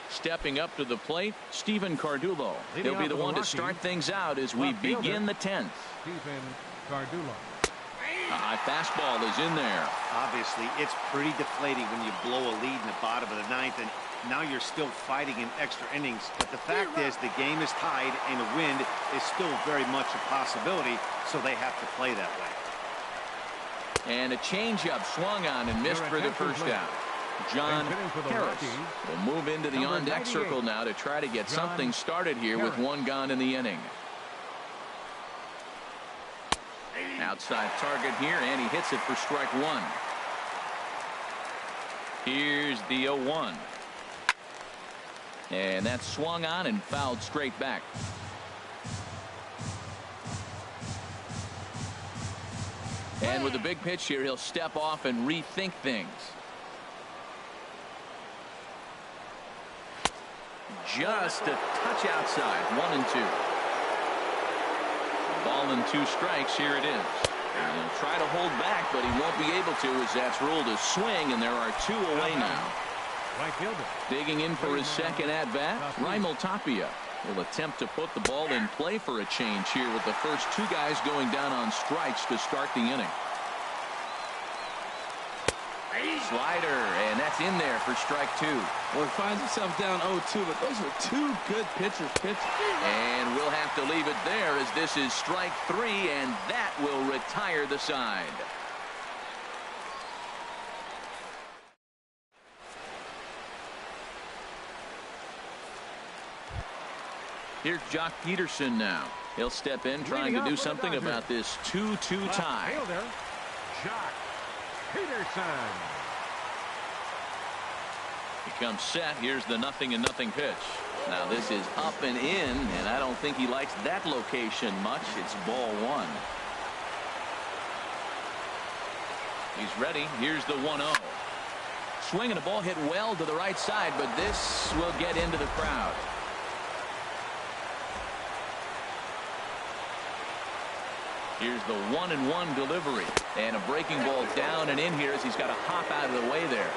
Stepping up to the plate, Stephen Cardullo. He'll be the one to start things out as we begin the 10th. Stephen Cardullo. A high fastball is in there. Obviously, it's pretty deflating when you blow a lead in the bottom of the 9th, and now you're still fighting in extra innings. But the fact is, the game is tied, and the wind is still very much a possibility, so they have to play that way. And a changeup swung on and missed for the first out. John Harris will move into the on-deck circle now to try to get something started here with 1 gone in the inning. Outside target here, and he hits it for strike 1. Here's the 0-1. And that's swung on and fouled straight back. And with a big pitch here, he'll step off and rethink things. Just a touch outside. 1-2. Ball and 2 strikes. Here it is. And he'll try to hold back, but he won't be able to as that's ruled a swing, and there are 2 away now. Right fielder. Digging in for his second at-bat, Raimel Tapia will attempt to put the ball in play for a change here with the first 2 guys going down on strikes to start the inning. Slider, and that's in there for strike 2. Well, he finds himself down 0-2, but those are 2 good pitchers pitching. And we'll have to leave it there as this is strike 3, and that will retire the side. Here's Jock Peterson now. He'll step in trying to do something about this 2-2 tie. Fielder, Jock Peterson. He comes set. Here's the 0-0 pitch. Now this is up and in, and I don't think he likes that location much. It's ball one. He's ready. Here's the 1-0. Swinging, the ball hit well to the right side, but this will get into the crowd. Here's the 1-1 delivery, and a breaking ball down and in here as he's got to hop out of the way there.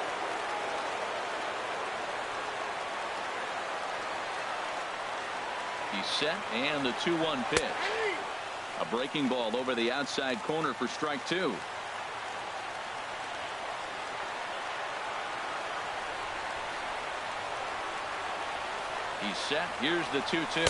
He's set, and the 2-1 pitch. A breaking ball over the outside corner for strike two. He's set. Here's the 2-2.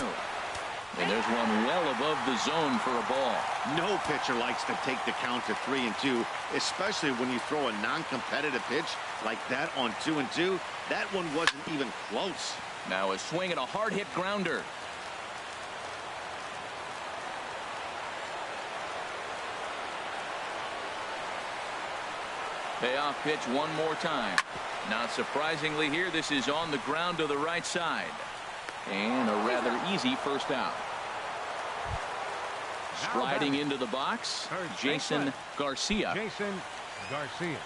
And there's one well above the zone for a ball. No pitcher likes to take the count to 3-2, especially when you throw a non-competitive pitch like that on 2-2. That one wasn't even close. Now a swing and a hard hit grounder. Payoff pitch one more time. Not surprisingly here, this is on the ground to the right side. And a rather easy first out. Striding into the box, Jason Garcia. Jason Garcia.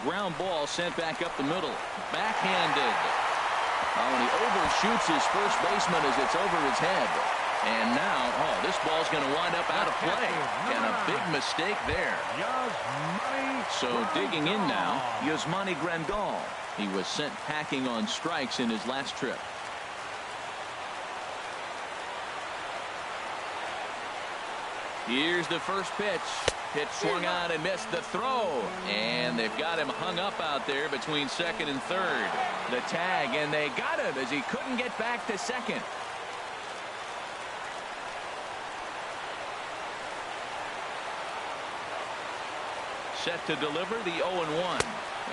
Ground ball sent back up the middle. Backhanded. Oh, and he overshoots his first baseman as it's over his head. And now, oh, this ball's going to wind up out of play. And a big mistake there. So digging in now, Yasmani Grandal. He was sent packing on strikes in his last trip. Here's the first pitch. Pitch swung on and missed the throw. And they've got him hung up out there between second and third. The tag, and they got him as he couldn't get back to second. Set to deliver the 0-1.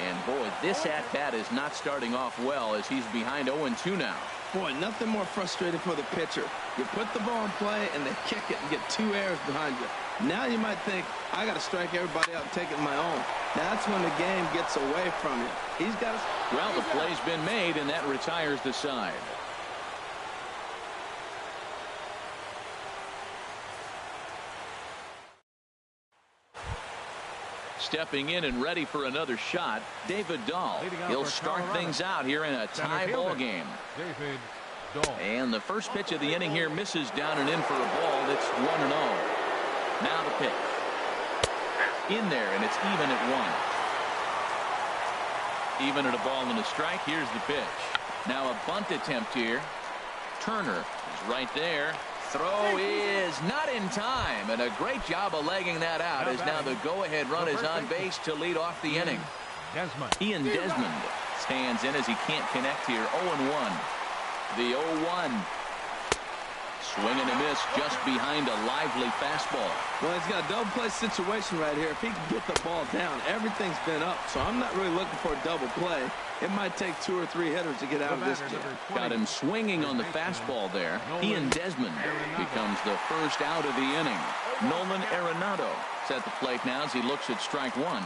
And boy, this at-bat is not starting off well as he's behind 0-2 now. Boy, nothing more frustrating for the pitcher. You put the ball in play and they kick it and get two errors behind you. Now you might think, I got to strike everybody out and take it my own. That's when the game gets away from you. He's got to... Well, the play's been made, and that retires the side. Stepping in and ready for another shot, David Dahl. He'll start things out here in a tie ball game. David Dahl. And the first pitch of the inning here misses down and in for a ball. That's 1-0. Now the pitch. In there, and it's even at 1. Even at a ball and a strike. Here's the pitch. Now a bunt attempt here. Turner is right there. Throw is not in time, and a great job of legging that out as now the go-ahead run is on base to lead off the inning. Ian Desmond stands in as he can't connect here. 0-1. The 0-1. Swing and a miss just behind a lively fastball. Well, he's got a double play situation right here. If he can get the ball down, everything's been up, so I'm not really looking for a double play. It might take 2 or 3 hitters to get out of this jam. Got him swinging on the fastball there. Ian Desmond becomes the first out of the inning. Nolan Arenado is at the plate now as he looks at strike one.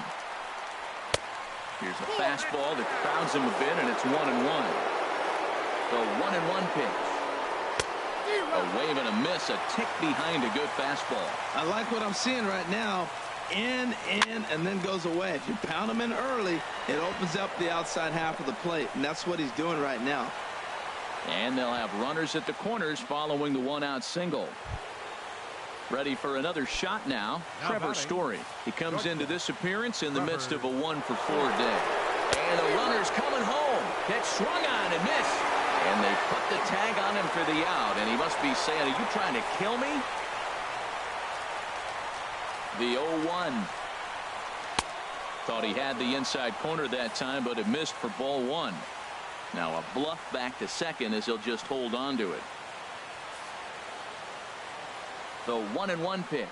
Here's a fastball that crowds him a bit, and it's 1-1. The 1-1 pitch. A wave and a miss, a tick behind a good fastball. I like what I'm seeing right now. In, and then goes away. If you pound him in early, it opens up the outside half of the plate, and that's what he's doing right now. And they'll have runners at the corners following the one-out single. Ready for another shot now, Trevor Story. He comes into this appearance in the midst of a 1-for-4 day. And the runner's coming home. Pitch swung on and missed. And they put the tag on him for the out, and he must be saying, are you trying to kill me? The 0-1. Thought he had the inside corner that time, but it missed for ball one. Now a bluff back to second as he'll just hold on to it. The 1-1 pitch.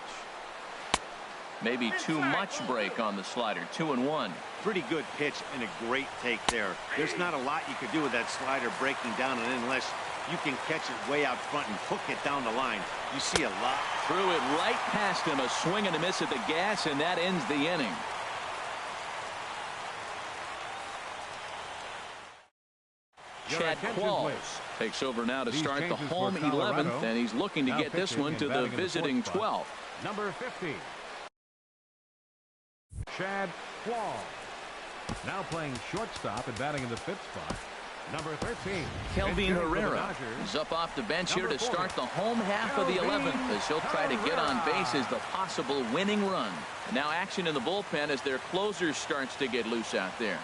Maybe too much break on the slider. 2-1. Pretty good pitch and a great take there. There's not a lot you could do with that slider breaking down, and unless you can catch it way out front and hook it down the line, you see a lot. Threw it right past him. A swing and a miss at the gas, and that ends the inning. Chad Qualls takes over now to start the home 11th, and he's looking to get this one to the visiting 12th. Number 50. Chad Qualls. Now playing shortstop and batting in the 5th spot. Number 13. Kelvin Herrera is up off the bench here to start the home half of the 11th as he'll try to get on base as the possible winning run. And now action in the bullpen as their closer starts to get loose out there.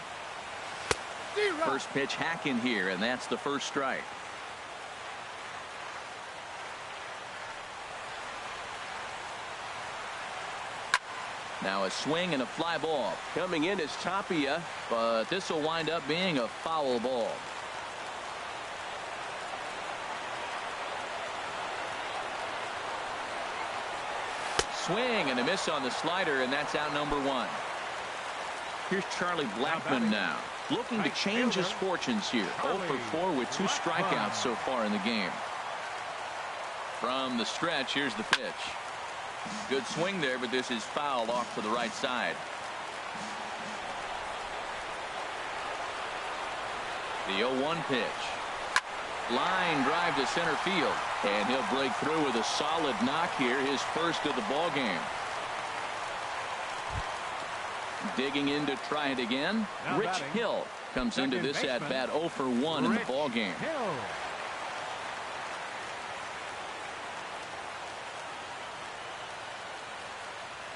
First pitch hack in here, and that's the first strike. Now a swing and a fly ball. Coming in is Tapia, but this will wind up being a foul ball. Swing and a miss on the slider, and that's out number 1. Here's Charlie Blackmon now, looking to change his fortunes here. 0 for 4 with 2 strikeouts so far in the game. From the stretch, here's the pitch. Good swing there, but this is fouled off to the right side. The 0-1 pitch. Line drive to center field, and he'll break through with a solid knock here, his first of the ball game. Digging in to try it again. Rich Hill comes into this at bat 0 for 1 in the ball game.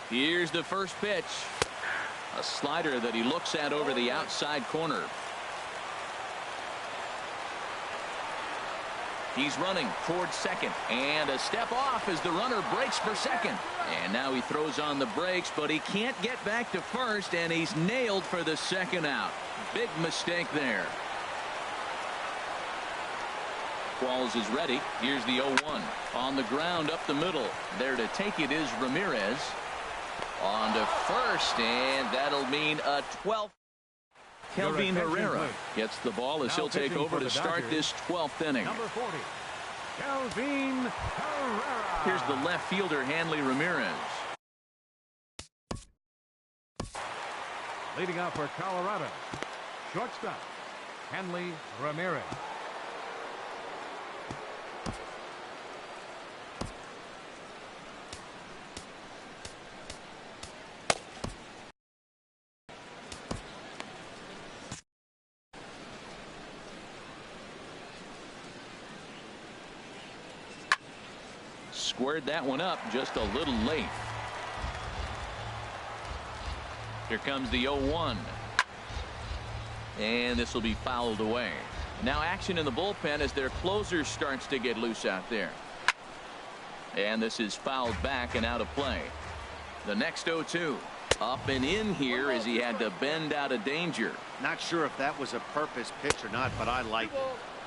Here's the first pitch. A slider that he looks at over the outside corner. He's running towards second, and a step off as the runner breaks for second. And now he throws on the brakes, but he can't get back to first, and he's nailed for the second out. Big mistake there. Qualls is ready. Here's the 0-1. On the ground up the middle. There to take it is Ramirez. On to first, and that'll mean a 12th. Kelvin Herrera gets the ball as he'll take over to start this 12th inning. Number 40. Kelvin Herrera. Here's the left fielder, Hanley Ramirez. Leading off for Colorado, shortstop, Hanley Ramirez. Squared that one up just a little late. Here comes the 0-1. And this will be fouled away. Now action in the bullpen as their closer starts to get loose out there. And this is fouled back and out of play. The next 0-2. Up and in here as he had to bend out of danger. Not sure if that was a purpose pitch or not, but I like it.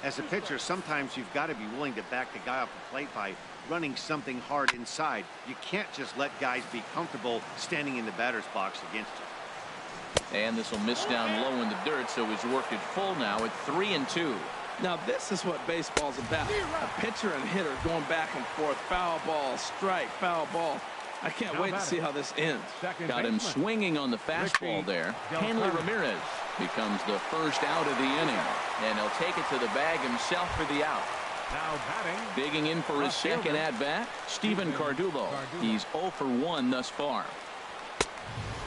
As a pitcher, sometimes you've got to be willing to back the guy off the plate by running something hard inside. You can't just let guys be comfortable standing in the batter's box against you. And this will miss down low in the dirt, so he's worked it full now at 3-2. Now this is what baseball's about. A pitcher and hitter going back and forth. Foul ball, strike, foul ball. I can't wait to see how this ends. Got him swinging on the fastball there. Hanley Ramirez becomes the first out of the inning, and he'll take it to the bag himself for the out. Now batting. Digging in for his second at-bat, Stephen Cardullo. He's 0 for 1 thus far.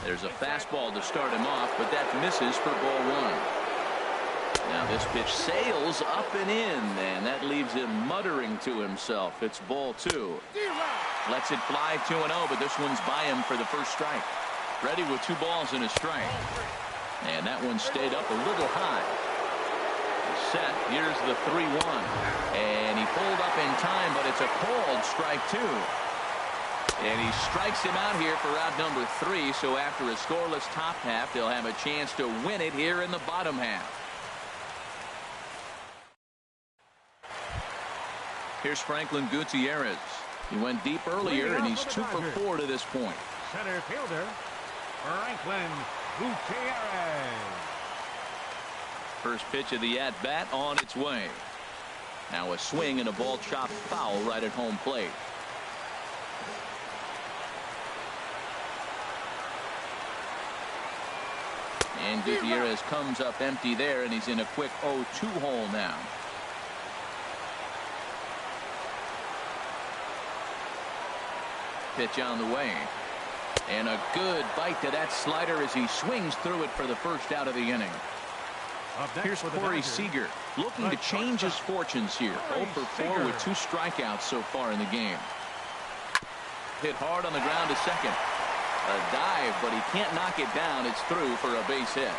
There's a fastball to start him off, but that misses for ball 1. Now this pitch sails up and in, and that leaves him muttering to himself. It's ball 2. Lets it fly 2-0, but this one's by him for the first strike. Ready with 2 balls and a strike. And that one stayed up a little high. Set. Here's the 3-1. And he pulled up in time, but it's a called strike 2. And he strikes him out here for out number 3. So after a scoreless top half, they'll have a chance to win it here in the bottom half. Here's Franklin Gutierrez. He went deep earlier, and he's 2 for 4 to this point. center fielder, Franklin Gutierrez. First pitch of the at-bat on its way. Now a swing and a ball chopped foul right at home plate. And Gutierrez comes up empty there, and he's in a quick 0-2 hole now. Pitch on the way. And a good bite to that slider as he swings through it for the first out of the inning. Here's Corey Seager looking to change his fortunes here. 0 for 4 with 2 strikeouts so far in the game. Hit hard on the ground to second. A dive, but he can't knock it down. It's through for a base hit.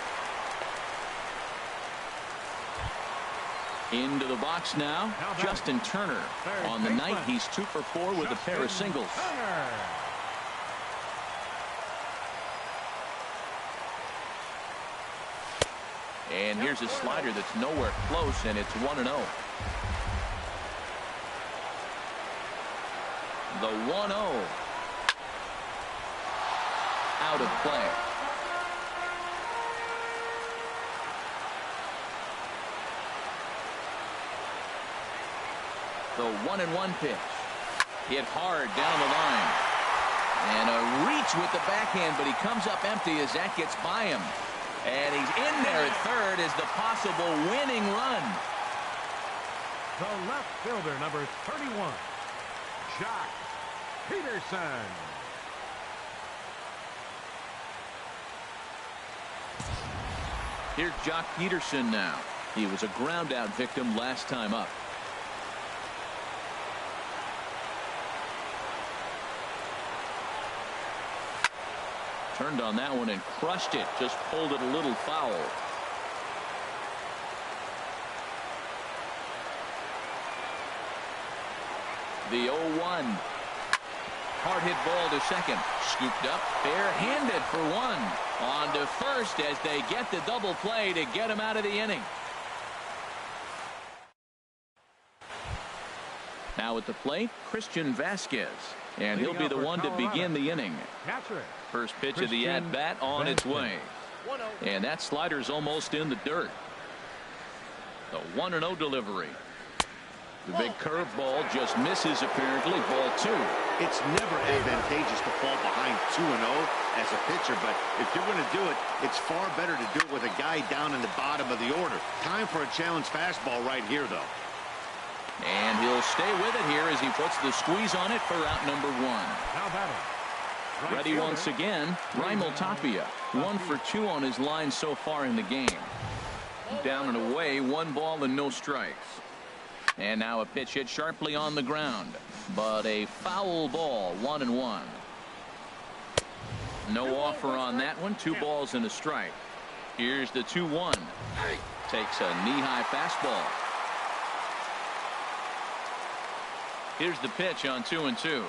Into the box now, Justin Turner. On the night, he's 2 for 4 with a pair of singles. And here's a slider that's nowhere close, and it's 1-0. The 1-0. Out of play. The 1-1 pitch. Hit hard down the line. And a reach with the backhand, but he comes up empty as that gets by him. And he's in there at third as the possible winning run. The left fielder, number 31, Jock Peterson. Here's Jock Peterson now. He was a ground out victim last time up. Turned on that one and crushed it. Just pulled it a little foul. The 0-1. Hard hit ball to second. Scooped up, bare-handed for 1. On to first as they get the double play to get him out of the inning. Now at the plate, Christian Vasquez. And he'll be the one to begin the inning. First pitch of the at-bat on its way. And that slider's almost in the dirt. The 1-0 delivery. The big curveball just misses apparently. Ball 2. It's never advantageous to fall behind 2-0 as a pitcher, but if you're going to do it, it's far better to do it with a guy down in the bottom of the order. Time for a challenge fastball right here, though. And he'll stay with it here as he puts the squeeze on it for out number 1. Now batting. Ready once again, Raimel Tapia. 1 for 2 on his line so far in the game. Down and away, 1 ball and no strikes. And now a pitch hit sharply on the ground. But a foul ball, 1-1. No offer on that one. 2 balls and a strike. Here's the 2-1. Takes a knee-high fastball. Here's the pitch on 2-2.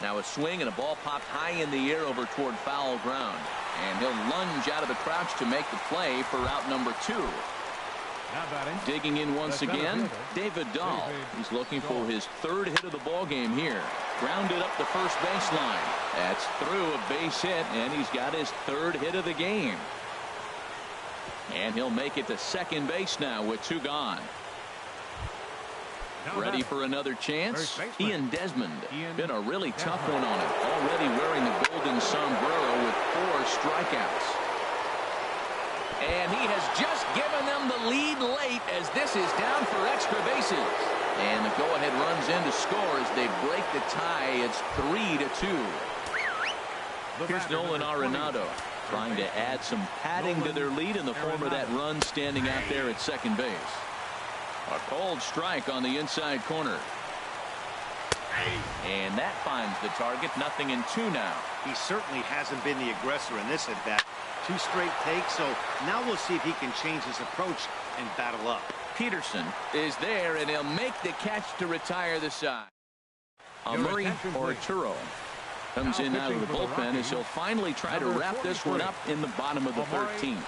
Now a swing and a ball popped high in the air over toward foul ground. And he'll lunge out of the crouch to make the play for out number 2. Digging in once again, David Dahl. He's looking for his 3rd hit of the ball game here. Grounded up the first baseline. That's through a base hit, and he's got his 3rd hit of the game. And he'll make it to second base now with 2 gone. Ready for another chance? Ian Desmond. Been a really tough one on him. Already wearing the golden sombrero with 4 strikeouts. And he has just given them the lead late as this is down for extra bases. And the go-ahead runs in to score as they break the tie. It's 3-2. Here's Nolan Arenado trying to add some padding to their lead in the form of that run standing out there at second base. A cold strike on the inside corner. And that finds the target. 0-2 now. He certainly hasn't been the aggressor in this at bat. 2 straight takes, so now we'll see if he can change his approach and battle up. Peterson is there, and he'll make the catch to retire the side. Murray Arturo comes in out of the bullpen as he'll finally try to wrap this one up in the bottom of the 13th.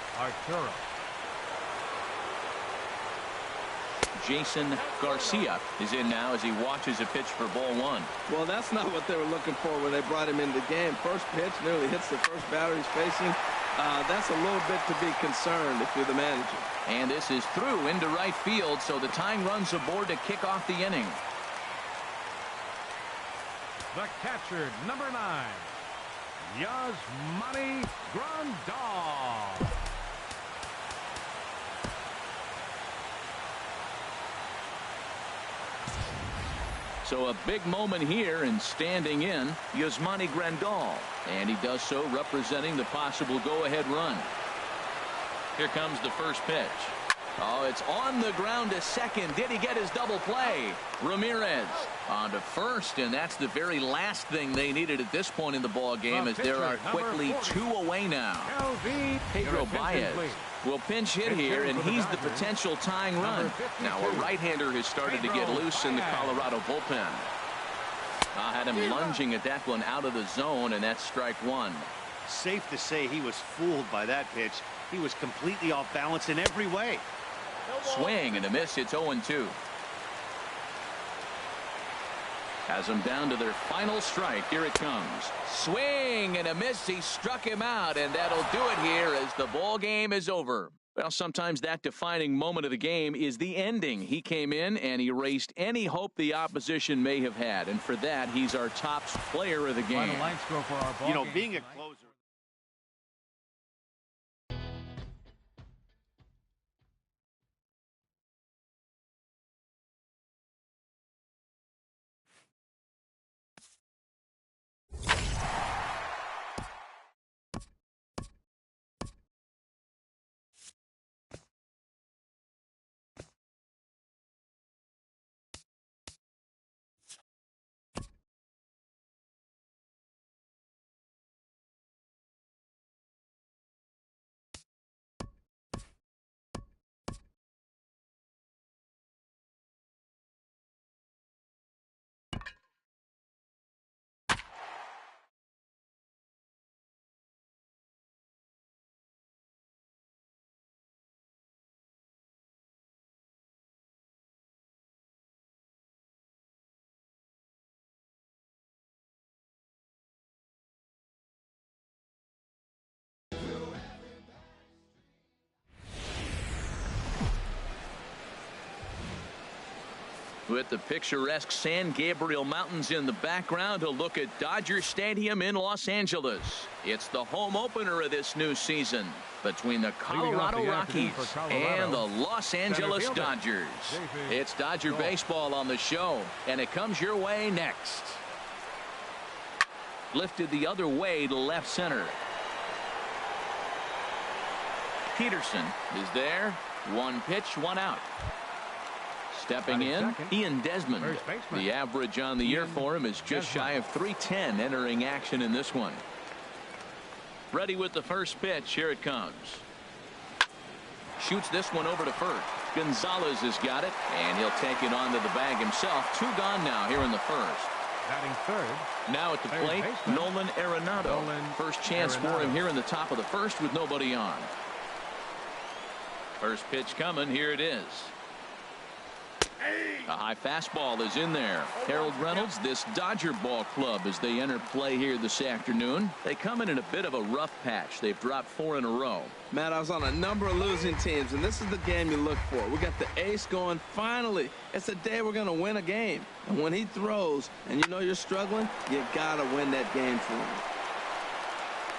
Jason Garcia is in now as he watches a pitch for ball one. Well, that's not what they were looking for when they brought him into the game. First pitch nearly hits the first batter he's facing. That's a little bit to be concerned if you're the manager. And this is through into right field, so the tying runs aboard to kick off the inning. The catcher, number 9, Yasmani Grandal. So a big moment here, and standing in, Yasmani Grandal. And he does so representing the possible go-ahead run. Here comes the first pitch. Oh, it's on the ground to second. Did he get his double play? Ramirez on to first, and that's the very last thing they needed at this point in the ball game, as there are quickly 2 away now. Pedro Baez will pinch hit here, and he's the potential tying run. Now a right-hander has started to get loose in the Colorado bullpen. Had him lunging at that one out of the zone, and that's strike 1. Safe to say he was fooled by that pitch. He was completely off balance in every way. Swing and a miss. It's 0-2. Has them down to their final strike. Here it comes. Swing and a miss. He struck him out, and that'll do it here as the ball game is over. Well, sometimes that defining moment of the game is the ending. He came in and erased any hope the opposition may have had, and for that, he's our top player of the game. Final line score for our ball You know, game being a tonight. closer. With the picturesque San Gabriel Mountains in the background, a look at Dodger Stadium in Los Angeles. It's the home opener of this new season between the Colorado Rockies and the Los Angeles Dodgers. It's Dodger baseball on the show, and it comes your way next. Lifted the other way to left center. Peterson is there. 1 pitch, 1 out. Stepping in, Ian Desmond. The average on the year for him is just shy of 310 entering action in this one. Ready with the first pitch. Here it comes. Shoots this one over to first. Gonzalez has got it, and he'll take it onto the bag himself. 2 gone now here in the first. Batting third. Now at the plate, Nolan Arenado. First chance for him here in the top of the first with nobody on. First pitch coming. Here it is. A high fastball is in there. Harold Reynolds, this Dodger ball club, as they enter play here this afternoon. They come in a bit of a rough patch. They've dropped 4 in a row. Matt, I was on a number of losing teams, and this is the game you look for. We got the ace going. Finally, it's the day we're going to win a game. And when he throws, and you know you're struggling, you got to win that game for him.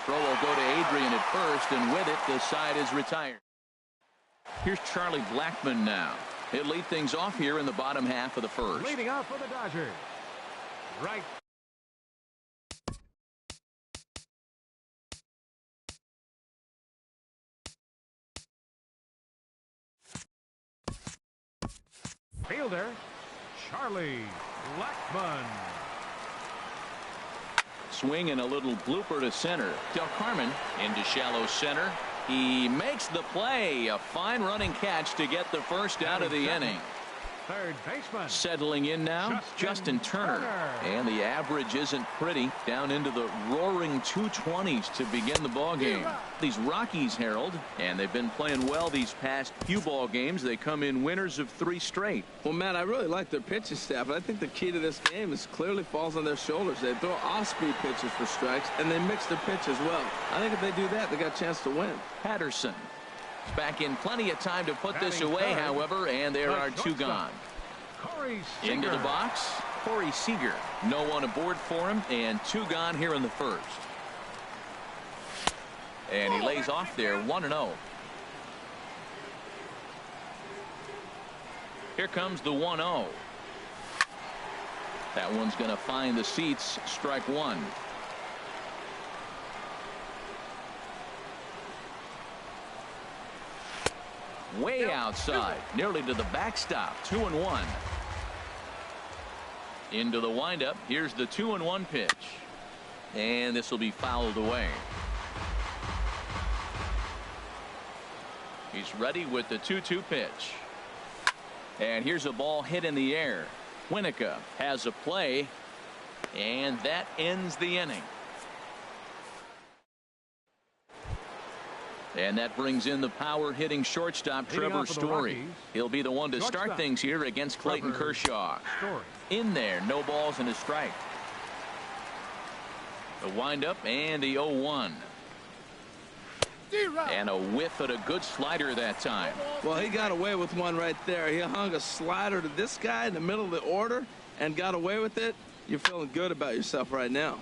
Throw will go to Adrian at first, and with it, the side is retired. Here's Charlie Blackmon now. He'll lead things off here in the bottom half of the first. Leading off for the Dodgers. Right. Fielder, Charlie Blackmon. Swing and a little blooper to center. Del Carmen into shallow center. He makes the play. A fine running catch to get the first out of the inning. Third baseman. Settling in now, Justin Turner. And the average isn't pretty, down into the roaring 220s to begin the ball game. These Rockies, Harold, and they've been playing well these past few ball games. They come in winners of 3 straight. Well, Matt, I really like their pitching staff, and I think the key to this game is clearly falls on their shoulders. They throw off-speed pitches for strikes, and they mix their pitch as well. I think if they do that, they got a chance to win. Patterson back in plenty of time to put this away, however, and there are 2 gone. Into the box, Corey Seager. No one aboard for him, and 2 gone here in the first. And he lays off there, 1-0. Here comes the 1-0. That one's going to find the seats, strike 1. Way outside, nearly to the backstop, 2-1. Into the windup. Here's the 2-1 pitch. And this will be fouled away. He's ready with the 2-2 pitch. And here's a ball hit in the air. Winnica has a play. And that ends the inning. And that brings in the power hitting shortstop Trevor Story. He'll be the one to start things here against Clayton Kershaw. In there, no balls and a strike. The windup and the 0-1. And a whiff at a good slider that time. Well, he got away with one right there. He hung a slider to this guy in the middle of the order and got away with it. You're feeling good about yourself right now.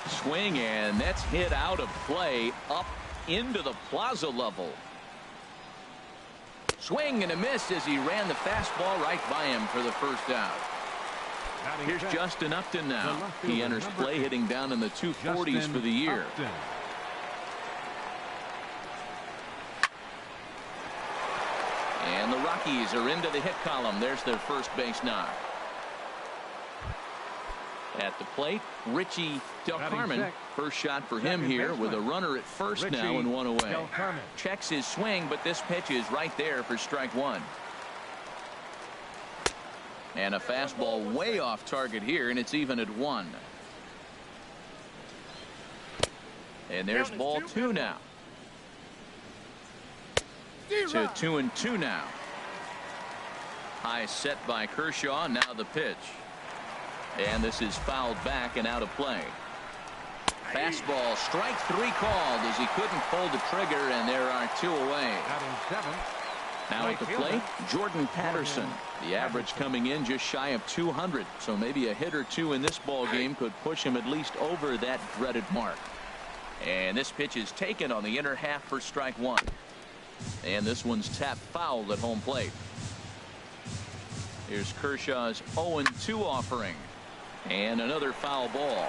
Swing, and that's hit out of play up into the plaza level. Swing and a miss as he ran the fastball right by him for the first out. Here's Justin Upton now. He enters play hitting down in the 240s for the year. And the Rockies are into the hit column. There's their first base knock. At the plate, Richie Del Carmen. First shot for him here with a runner at first now and 1 away. Checks his swing, but this pitch is right there for strike 1. And a fastball way off target here, and it's even at 1. And there's ball 2 now. To 2-2 now. High set by Kershaw. Now the pitch. And this is fouled back and out of play. Fastball, strike 3 called as he couldn't pull the trigger, and there are 2 away. Now at the plate, Jordan Patterson. The average coming in just shy of 200, so maybe a hit or 2 in this ball game could push him at least over that dreaded mark. And this pitch is taken on the inner half for strike 1. And this one's tapped foul at home plate. Here's Kershaw's 0-2 offering. And another foul ball.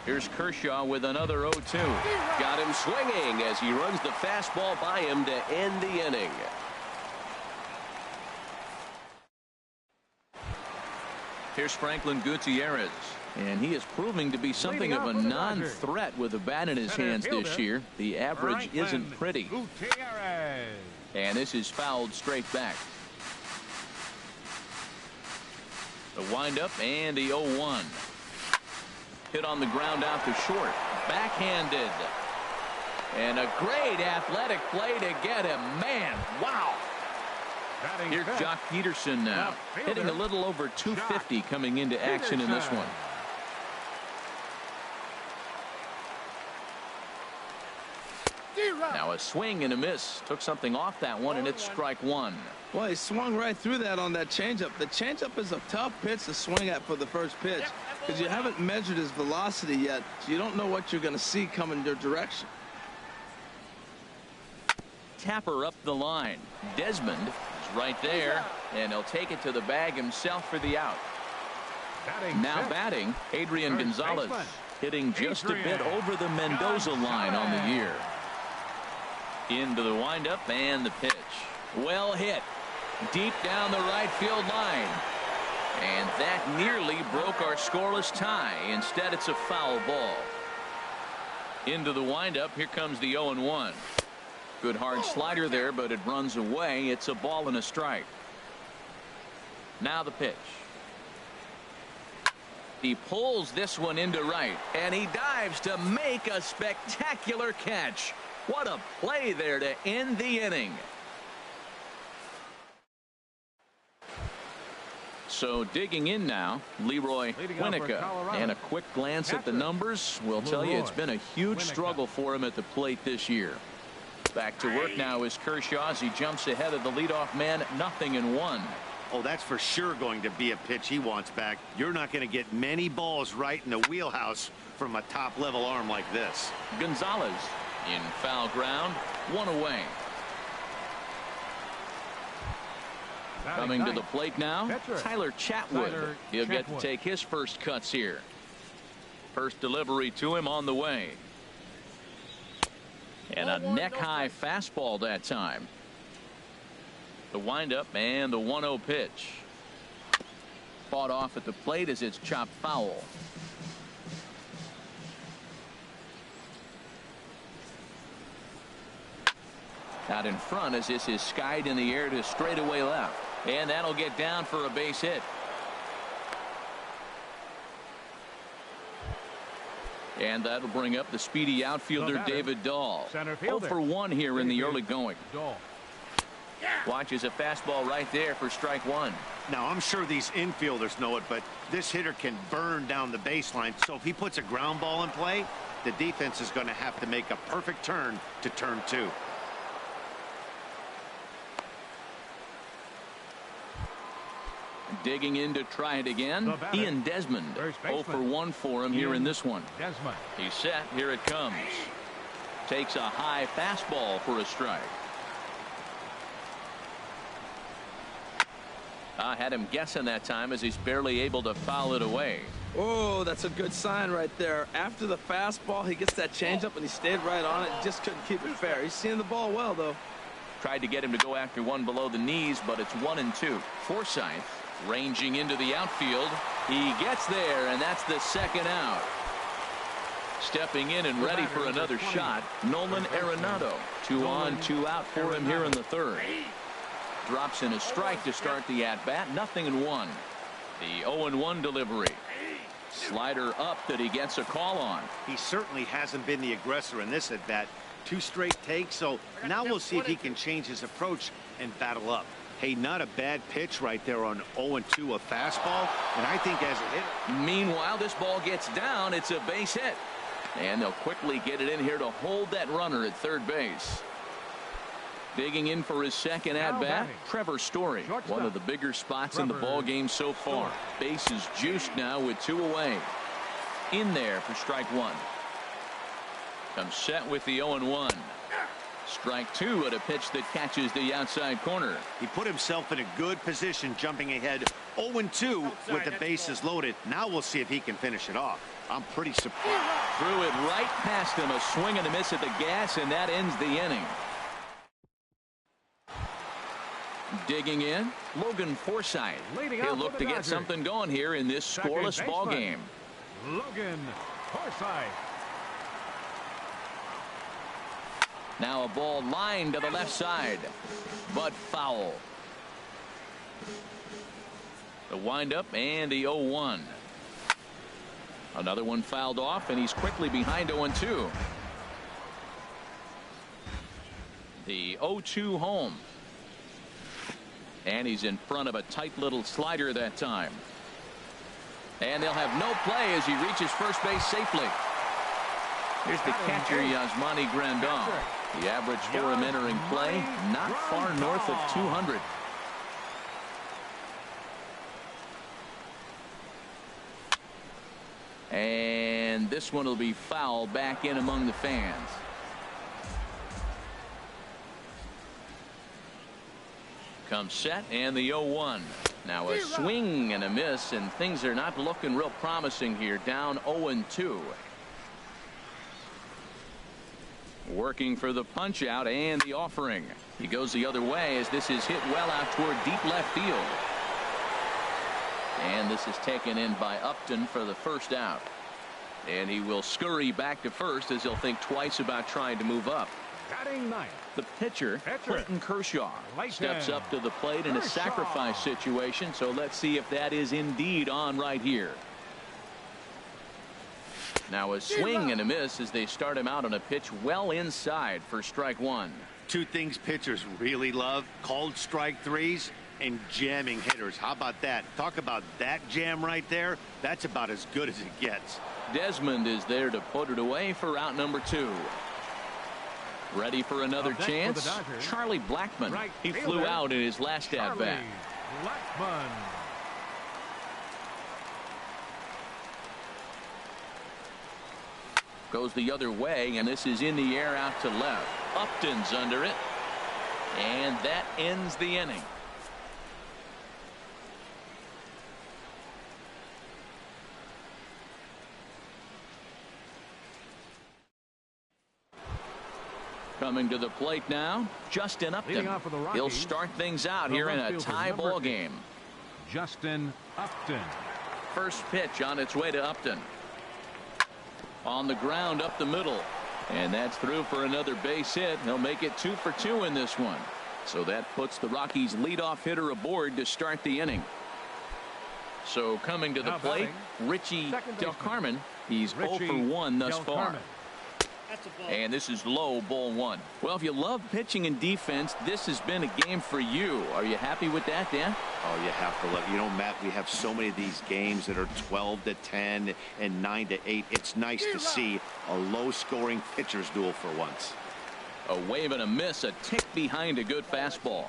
Here's Kershaw with another 0-2. Got him swinging as he runs the fastball by him to end the inning. Here's Franklin Gutierrez. And he is proving to be something of a non-threat with a bat in his hands this year. The average isn't pretty. And this is fouled straight back. The windup and the 0-1. Hit on the ground out to short. Backhanded. And a great athletic play to get him. Man, wow. Here's Jock Peterson now. Hitting a little over 250 coming into action in this one. Now a swing and a miss. Took something off that one, and it's strike 1. Well, he swung right through that on that changeup. The changeup is a tough pitch to swing at for the first pitch because you haven't measured his velocity yet, so you don't know what you're going to see coming your direction. Tapper up the line. Desmond is right there, and he'll take it to the bag himself for the out. Now batting, Adrian Gonzalez, hitting just a bit over the Mendoza line on the year. Into the windup and the pitch. Well hit. Deep down the right field line. And that nearly broke our scoreless tie. Instead, it's a foul ball. Into the windup. Here comes the 0-1. Good hard slider there, but it runs away. It's a ball and a strike. Now the pitch. He pulls this one into right, and he dives to make a spectacular catch. What a play there to end the inning. So digging in now, Leroy Winnica, and a quick glance at the numbers will tell you it's been a huge struggle for him at the plate this year. Back to work now is Kershaw as he jumps ahead of the leadoff man, 0-1. Oh, that's for sure going to be a pitch he wants back. You're not going to get many balls right in the wheelhouse from a top-level arm like this. Gonzalez in foul ground, 1 away. Coming to the plate now, Tyler Chatwood. He'll get to take his first cuts here. First delivery to him on the way. And a neck-high fastball that time. The windup and the 1-0 pitch. Fought off at the plate as it's chopped foul. Out in front as this is skied in the air to straightaway left. And that'll get down for a base hit. And that'll bring up the speedy outfielder David Dahl. 0 for 1 here in the early going. Watches a fastball right there for strike 1. Now, I'm sure these infielders know it, but this hitter can burn down the baseline. So if he puts a ground ball in play, the defense is going to have to make a perfect turn to turn 2. Digging in to try it again, Ian Desmond. 0 for 1 for him here in this one. He's set. Here it comes. Takes a high fastball for a strike. I had him guessing that time as he's barely able to foul it away. Oh, that's a good sign right there. After the fastball, he gets that changeup and he stayed right on it. Just couldn't keep it fair. He's seeing the ball well, though. Tried to get him to go after one below the knees, but it's 1-2. Forsythe ranging into the outfield. He gets there, and that's the second out. Stepping in and ready for another shot, Nolan Arenado. 2 on, 2 out for him here in the third. Drops in a strike to start the at-bat. 0-1. The 0-1 delivery. Slider up that he gets a call on. He certainly hasn't been the aggressor in this at-bat. 2 straight takes, so now we'll see if he can change his approach and battle up. Hey, not a bad pitch right there on 0-2, a fastball, and I think as a hitter. Meanwhile, this ball gets down. It's a base hit. And they'll quickly get it in here to hold that runner at third base. Digging in for his second at-bat, Trevor Story. One of the bigger spots in the ball game so far. Base is juiced now with 2 away. In there for strike 1. Comes set with the 0-1. Strike 2 at a pitch that catches the outside corner. He put himself in a good position jumping ahead 0-2 with the bases loaded. Now we'll see if he can finish it off. I'm pretty surprised. Threw it right past him. A swing and a miss at the gas, and that ends the inning. Digging in, Logan Forsythe. He'll look to get something going here in this scoreless ball game. Logan Forsythe. Now a ball lined to the left side, but foul. The windup and the 0-1. Another one fouled off, and he's quickly behind 0-2. The 0-2 home. And he's in front of a tight little slider that time. And they'll have no play as he reaches first base safely. Here's the catcher, Yasmani Grandal. The average for him entering play, not far north of 200. And this one will be foul back in among the fans. Comes set and the 0-1. Now a swing and a miss, and things are not looking real promising here. Down 0-2. Working for the punch out and the offering. He goes the other way as this is hit well out toward deep left field. And this is taken in by Upton for the first out. And he will scurry back to first as he'll think twice about trying to move up. Batting ninth. The pitcher, Clayton Kershaw, steps up to the plate in a sacrifice situation. So let's see if that is indeed on right here. Now a swing and a miss as they start him out on a pitch well inside for strike one. Two things pitchers really love: called strike threes and jamming hitters. How about that? Talk about that jam right there. That's about as good as it gets. Desmond is there to put it away for out number 2. Ready for another chance. Charlie Blackmon. He flew out in his last at bat. Blackmon. Goes the other way, and this is in the air out to left. Upton's under it, and that ends the inning. Coming to the plate now, Justin Upton. He'll start things out here in a tie ball game. Justin Upton. First pitch on its way to Upton. On the ground up the middle, and that's through for another base hit. He'll make it 2 for 2 in this one. So that puts the Rockies leadoff hitter aboard to start the inning. So coming to the plate, Richie Del Carmen. He's 0 for 1 thus far. And this is low, ball 1. Well, if you love pitching and defense, this has been a game for you. Are you happy with that, Dan? Oh, you have to let, you know, Matt, we have so many of these games that are 12 to 10 and 9 to 8. It's nice to see a low scoring pitcher's duel for once. A wave and a miss, a tick behind a good fastball.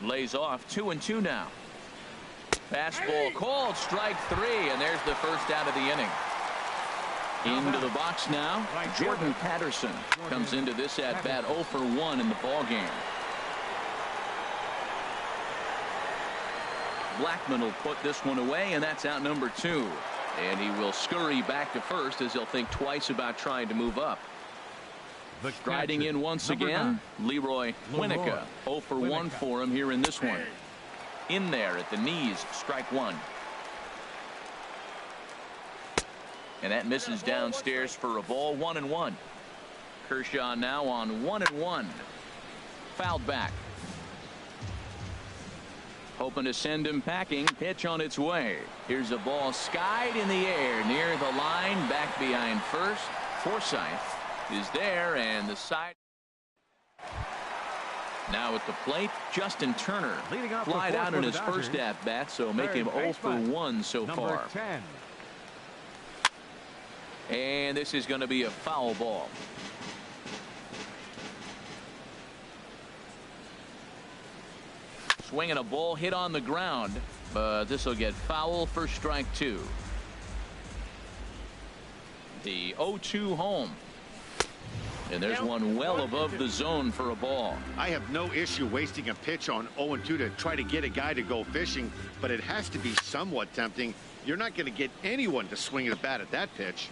Lays off 2-2 now. Fastball called, strike 3, and there's the first out of the inning. Into the box now, Jordan Patterson comes into this at bat 0 for 1 in the ball game. Blackmon will put this one away, and that's out number 2. And he will scurry back to first as he'll think twice about trying to move up. Striding in once again, Leroy Winnica. 0 for 1 for him here in this one. In there at the knees, strike 1. And that misses downstairs for a ball. 1-1. Kershaw now on 1-1. Fouled back. Hoping to send him packing. Pitch on its way. Here's a ball skied in the air near the line. Back behind first. Forsythe is there, and the side. Now at the plate, Justin Turner. Flied out in his first at bat, so make him 0 for 1 so far. 10. And this is going to be a foul ball. Swinging a ball hit on the ground, but this will get foul for strike 2. The 0-2 home. And there's one well above the zone for a ball. I have no issue wasting a pitch on 0-2 to try to get a guy to go fishing, but it has to be somewhat tempting. You're not going to get anyone to swing a bat at that pitch.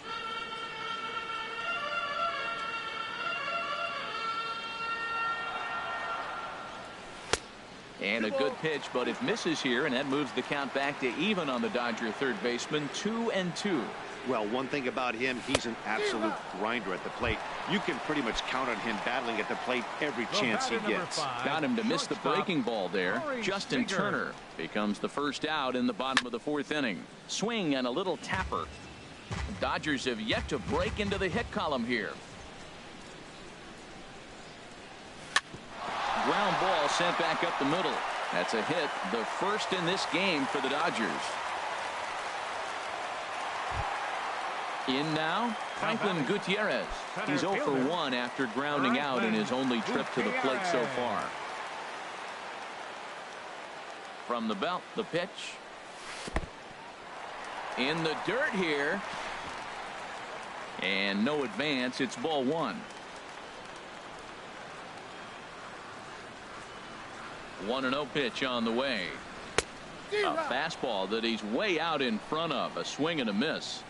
And a good pitch, but it misses here, and that moves the count back to even on the Dodger third baseman. 2-2. Well, one thing about him, he's an absolute grinder at the plate. You can pretty much count on him battling at the plate every chance he gets. Got him to miss the breaking ball there. Justin Turner becomes the first out in the bottom of the 4th inning. Swing and a little tapper. Dodgers have yet to break into the hit column here. Ground ball sent back up the middle. That's a hit, the first in this game for the Dodgers. In now, Franklin Gutierrez. He's 0 for 1 after grounding out in his only trip to the plate so far. From the belt, the pitch. In the dirt here. And no advance. It's ball 1. 1-0 pitch on the way. A fastball that he's way out in front of. A swing and a miss.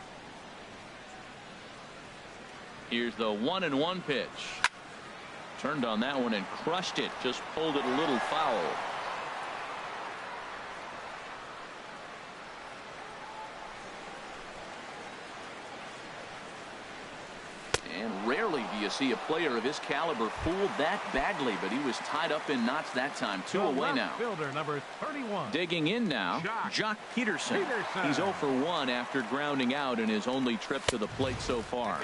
Here's the 1-1 pitch. Turned on that one and crushed it. Just pulled it a little foul. And rarely do you see a player of his caliber fooled that badly, but he was tied up in knots that time. 2 away now. Fielder number 31. Digging in now, Jock Peterson. He's 0 for 1 after grounding out in his only trip to the plate so far.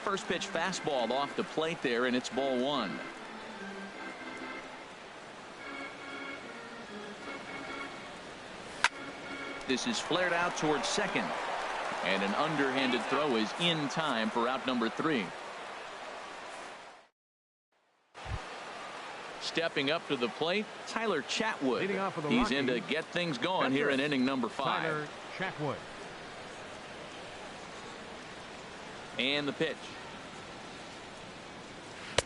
First pitch fastball off the plate there, and it's ball 1. This is flared out towards second. And an underhanded throw is in time for out number 3. Stepping up to the plate, Tyler Chatwood. He's in to get things going here in inning number 5. Tyler Chatwood. And the pitch.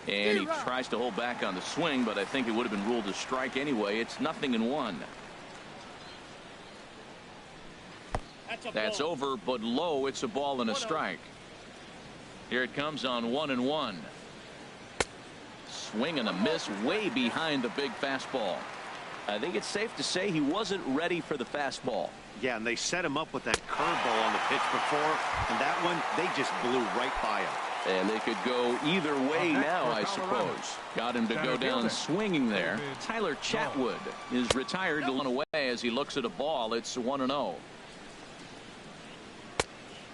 And he tries to hold back on the swing, but I think it would have been ruled a strike anyway. It's 0-1. That's over, but low. It's a ball and a strike. Here it comes on 1-1. Swing and a miss way behind the big fastball. I think it's safe to say he wasn't ready for the fastball. Yeah, and they set him up with that curveball on the pitch before, and that one, they just blew right by him. And they could go either way now, I suppose. Got him to go down swinging there. Tyler Chatwood is retired to run away as he looks at a ball. It's 1-0.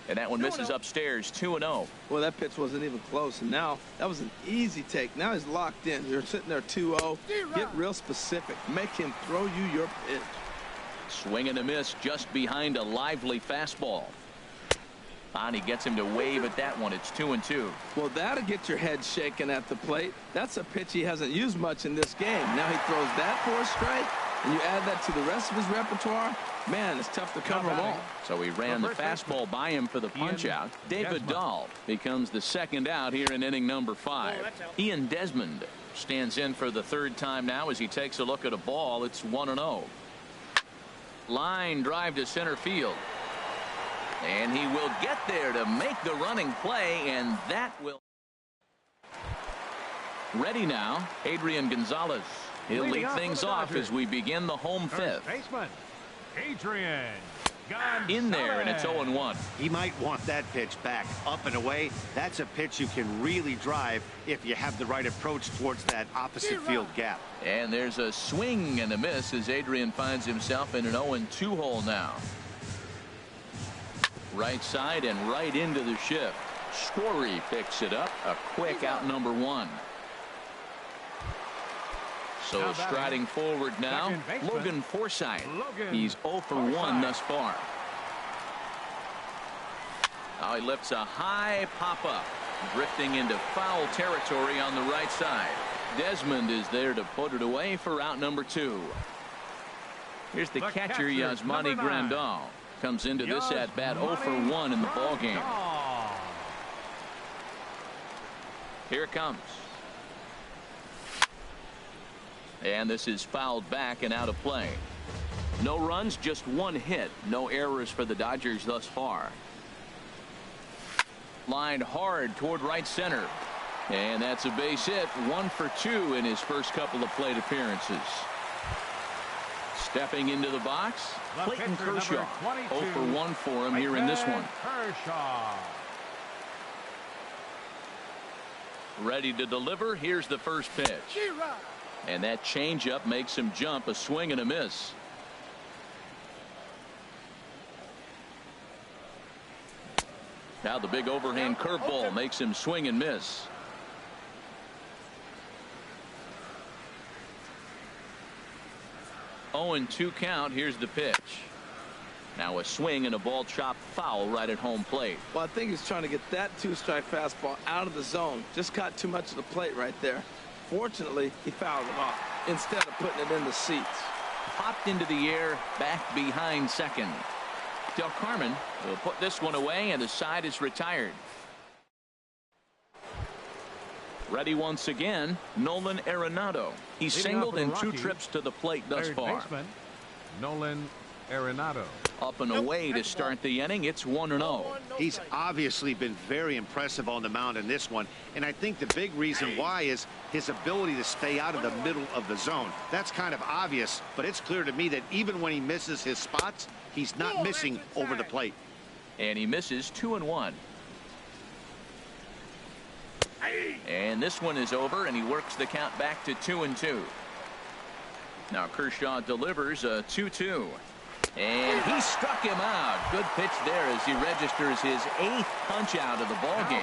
And that one misses upstairs, 2-0. Well, that pitch wasn't even close. And now that was an easy take. Now he's locked in. You're sitting there 2-0. Get real specific. Make him throw you your pitch. Swing and a miss just behind a lively fastball. He gets him to wave at that one. It's 2-2. Well, that'll get your head shaken at the plate. That's a pitch he hasn't used much in this game. Now he throws that for a strike, and you add that to the rest of his repertoire. Man, it's tough to cover them all. So he ran the fastball by him for the punch out. David Dahl becomes the second out here in inning number 5. Ian Desmond stands in for the third time now as he takes a look at a ball. It's 1-0. Line drive to center field. And he will get there to make the running play, and that will. Ready now, Adrian Gonzalez. He'll lead things off as we begin the home fifth. Baseman, Adrian Gonzalez. In there, and it's 0-1. He might want that pitch back, up and away. That's a pitch you can really drive if you have the right approach towards that opposite field gap. And there's a swing and a miss as Adrian finds himself in an 0-2 hole now. Right side and right into the shift. Story picks it up. A quick out number 1. So striding forward now, Logan Forsythe. He's 0 for 1 thus far. Now he lifts a high pop-up, drifting into foul territory on the right side. Desmond is there to put it away for out number 2. Here's the catcher, Yasmani Grandal. Comes into this at bat 0 for 1 in the ball game. Here it comes. And this is fouled back and out of play. No runs, just 1 hit. No errors for the Dodgers thus far. Lined hard toward right center. And that's a base hit. 1 for 2 in his first couple of plate appearances. Stepping into the box, Clayton Kershaw. 0 for 1 for him here in this one. Ready to deliver. Here's the first pitch. And that changeup makes him jump. A swing and a miss. Now the big overhand curveball makes him swing and miss. Oh, and 2 count. Here's the pitch. Now a swing and a ball chopped foul right at home plate. Well, I think he's trying to get that 2-strike fastball out of the zone. Just caught too much of the plate right there. Fortunately, he fouled it off instead of putting it in the seats. Popped into the air, back behind second. Del Carmen will put this one away, and the side is retired. Ready once again, Nolan Arenado. He's singled in 2 trips to the plate thus far. Baseman, Nolan Arenado. Up and away to start the inning. It's 1-0. He's obviously been very impressive on the mound in this one, and I think the big reason why is his ability to stay out of the middle of the zone. That's kind of obvious, but it's clear to me that even when he misses his spots, he's not missing over the plate. And he misses 2-1. And this one is over, and he works the count back to 2-2. Now Kershaw delivers a 2-2. And he struck him out. Good pitch there as he registers his 8th punch out of the ball game.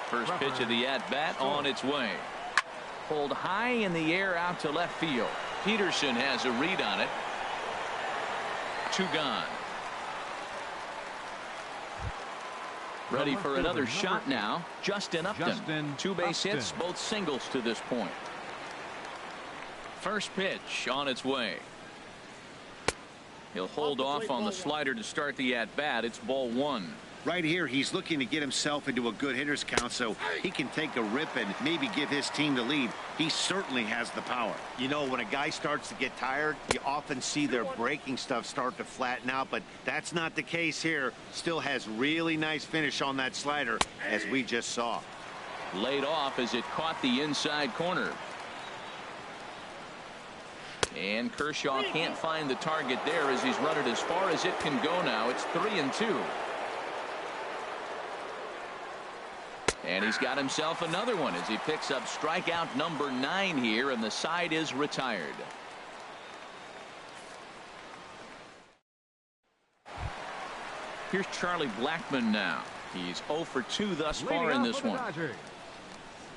First pitch of the at-bat on its way. Pulled high in the air out to left field. Peterson has a read on it. 2 gone. Ready for another shot now. Justin Upton. 2 base hits, both singles to this point. First pitch on its way. He'll hold off on the slider to start the at-bat. It's ball 1. Right here, he's looking to get himself into a good hitter's count so he can take a rip and maybe give his team the lead. He certainly has the power. You know, when a guy starts to get tired, you often see their breaking stuff start to flatten out, but that's not the case here. Still has really nice finish on that slider, as we just saw. Laid off as it caught the inside corner. And Kershaw can't find the target there as he's run it as far as it can go now. It's 3-2. And he's got himself another one as he picks up strikeout number 9 here, and the side is retired. Here's Charlie Blackmon now. He's 0 for 2 thus far in this one.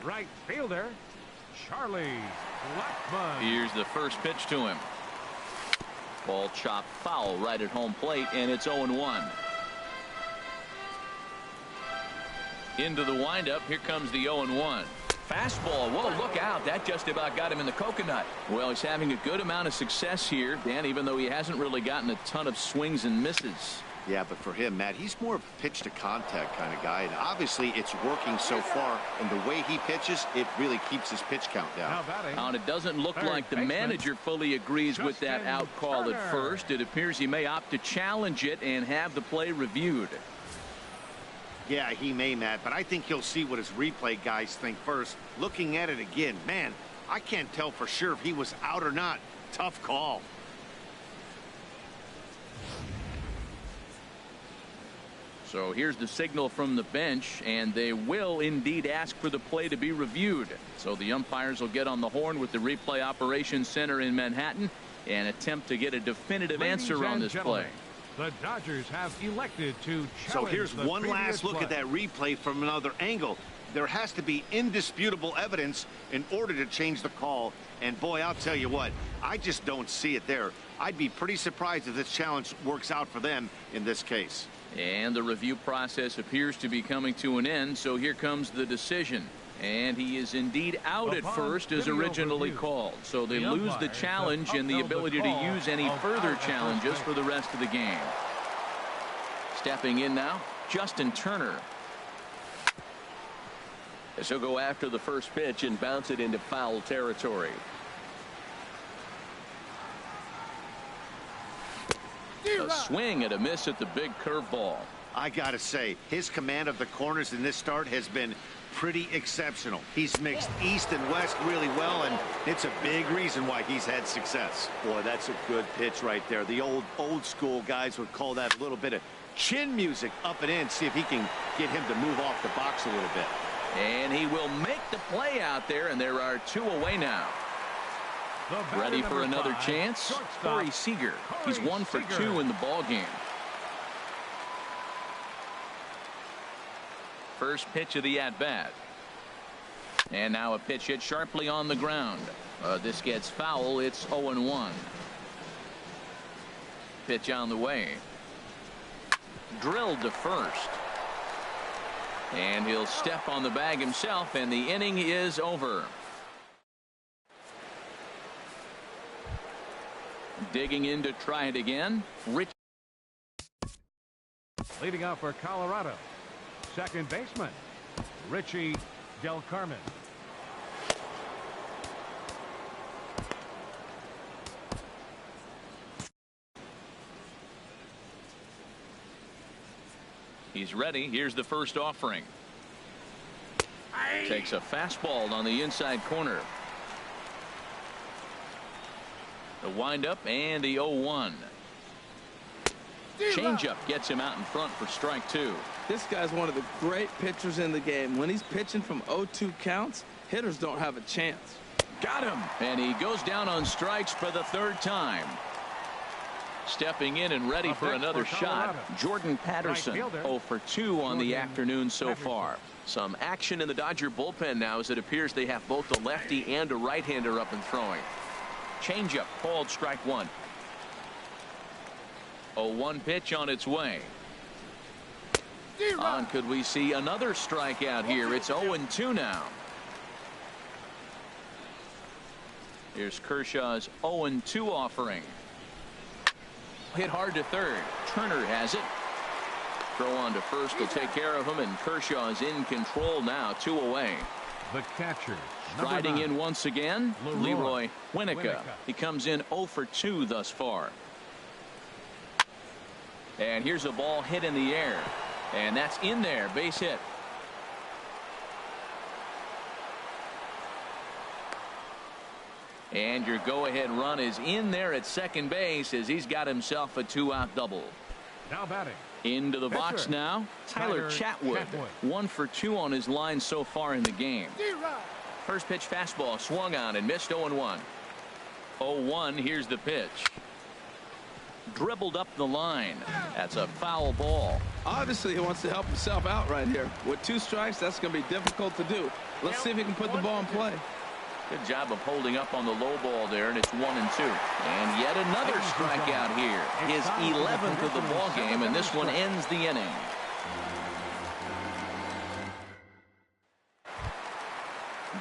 Right fielder, Charlie Blackmon. Here's the first pitch to him. Ball chopped foul right at home plate, and it's 0-1. Into the windup. Here comes the 0-1. Fastball. Whoa, look out. That just about got him in the coconut. Well, he's having a good amount of success here, Dan, even though he hasn't really gotten a ton of swings and misses. Yeah, but for him, Matt, he's more of a pitch to contact kind of guy, and obviously it's working so far, and the way he pitches, it really keeps his pitch count down. And it doesn't look like the manager fully agrees with that out call at first. It appears he may opt to challenge it and have the play reviewed. Yeah, he may, Matt, but I think he'll see what his replay guys think first. Looking at it again, man, I can't tell for sure if he was out or not. Tough call. So here's the signal from the bench, and they will indeed ask for the play to be reviewed. So the umpires will get on the horn with the replay operations center in Manhattan and attempt to get a definitive answer on this play. The Dodgers have elected to challenge. So here's one last look at that replay from another angle. There has to be indisputable evidence in order to change the call. And boy, I'll tell you what, I just don't see it there. I'd be pretty surprised if this challenge works out for them in this case. And the review process appears to be coming to an end. So here comes the decision. And he is indeed out at first as originally called. So they lose the challenge and the ability to use any further challenges for the rest of the game. Stepping in now, Justin Turner. As he'll go after the first pitch and bounce it into foul territory. A swing and a miss at the big curveball. I gotta say, his command of the corners in this start has been pretty exceptional. He's mixed east and west really well, and it's a big reason why he's had success. Boy, that's a good pitch right there. The old school guys would call that a little bit of Chin music up and in, see if he can get him to move off the box a little bit. And he will make the play out there, and there are 2 away now. Ready for another chance? Corey Seager. He's 1 for 2 in the ball game. First pitch of the at-bat. And now a pitch hit sharply on the ground. This gets foul. It's 0-1. Pitch on the way. Drilled to first. And he'll step on the bag himself, and the inning is over. Digging in to try it again. Leading off for Colorado, second baseman Richie Del Carmen. He's ready. Here's the first offering. Takes a fastball on the inside corner. The windup and the 0-1. Changeup gets him out in front for strike 2. This guy's one of the great pitchers in the game. When he's pitching from 0-2 counts, hitters don't have a chance. Got him. And he goes down on strikes for the 3rd time. Stepping in and ready for another shot, Jordan Patterson, 0 for 2 on the afternoon so far. Some action in the Dodger bullpen now, as it appears they have both a lefty and a right-hander up and throwing. Changeup called strike 1. 0-1 pitch on its way. On, could we see another strikeout here? It's 0-2 now. Here's Kershaw's 0-2 offering. Hit hard to third. Turner has it. Throw on to first will take care of him, and Kershaw is in control now, 2 away. The catcher, Striding in once again, Leroy Winnica. He comes in 0 for 2 thus far. And here's a ball hit in the air, and that's in there, base hit. And your go-ahead run is in there at second base, as he's got himself a 2-out double. Now batting. Into the box now, Tyler Chatwood. 1 for 2 on his line so far in the game. First pitch fastball swung on and missed. 0-1. 0-1. Here's the pitch. Dribbled up the line. That's a foul ball. Obviously, he wants to help himself out right here. With 2 strikes, that's going to be difficult to do. Let's see if he can put the ball in play. Good job of holding up on the low ball there, and it's 1-2. And yet another strikeout here. His 11th of the ball game, and this one ends the inning.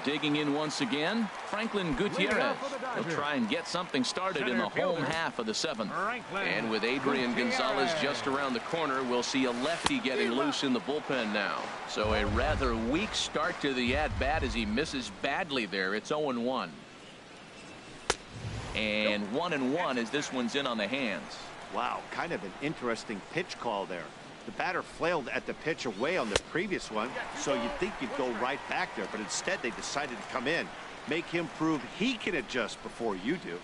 Digging in once again, Franklin Gutierrez. He'll try and get something started in the home half of the 7th. And with Adrian Gonzalez just around the corner, we'll see a lefty getting loose in the bullpen now. So a rather weak start to the at-bat as he misses badly there. It's 0-1. And 1-1 as this one's in on the hands. Wow, kind of an interesting pitch call there. The batter flailed at the pitch away on the previous one, so you'd think you'd go right back there, but instead they decided to come in, make him prove he can adjust before you do.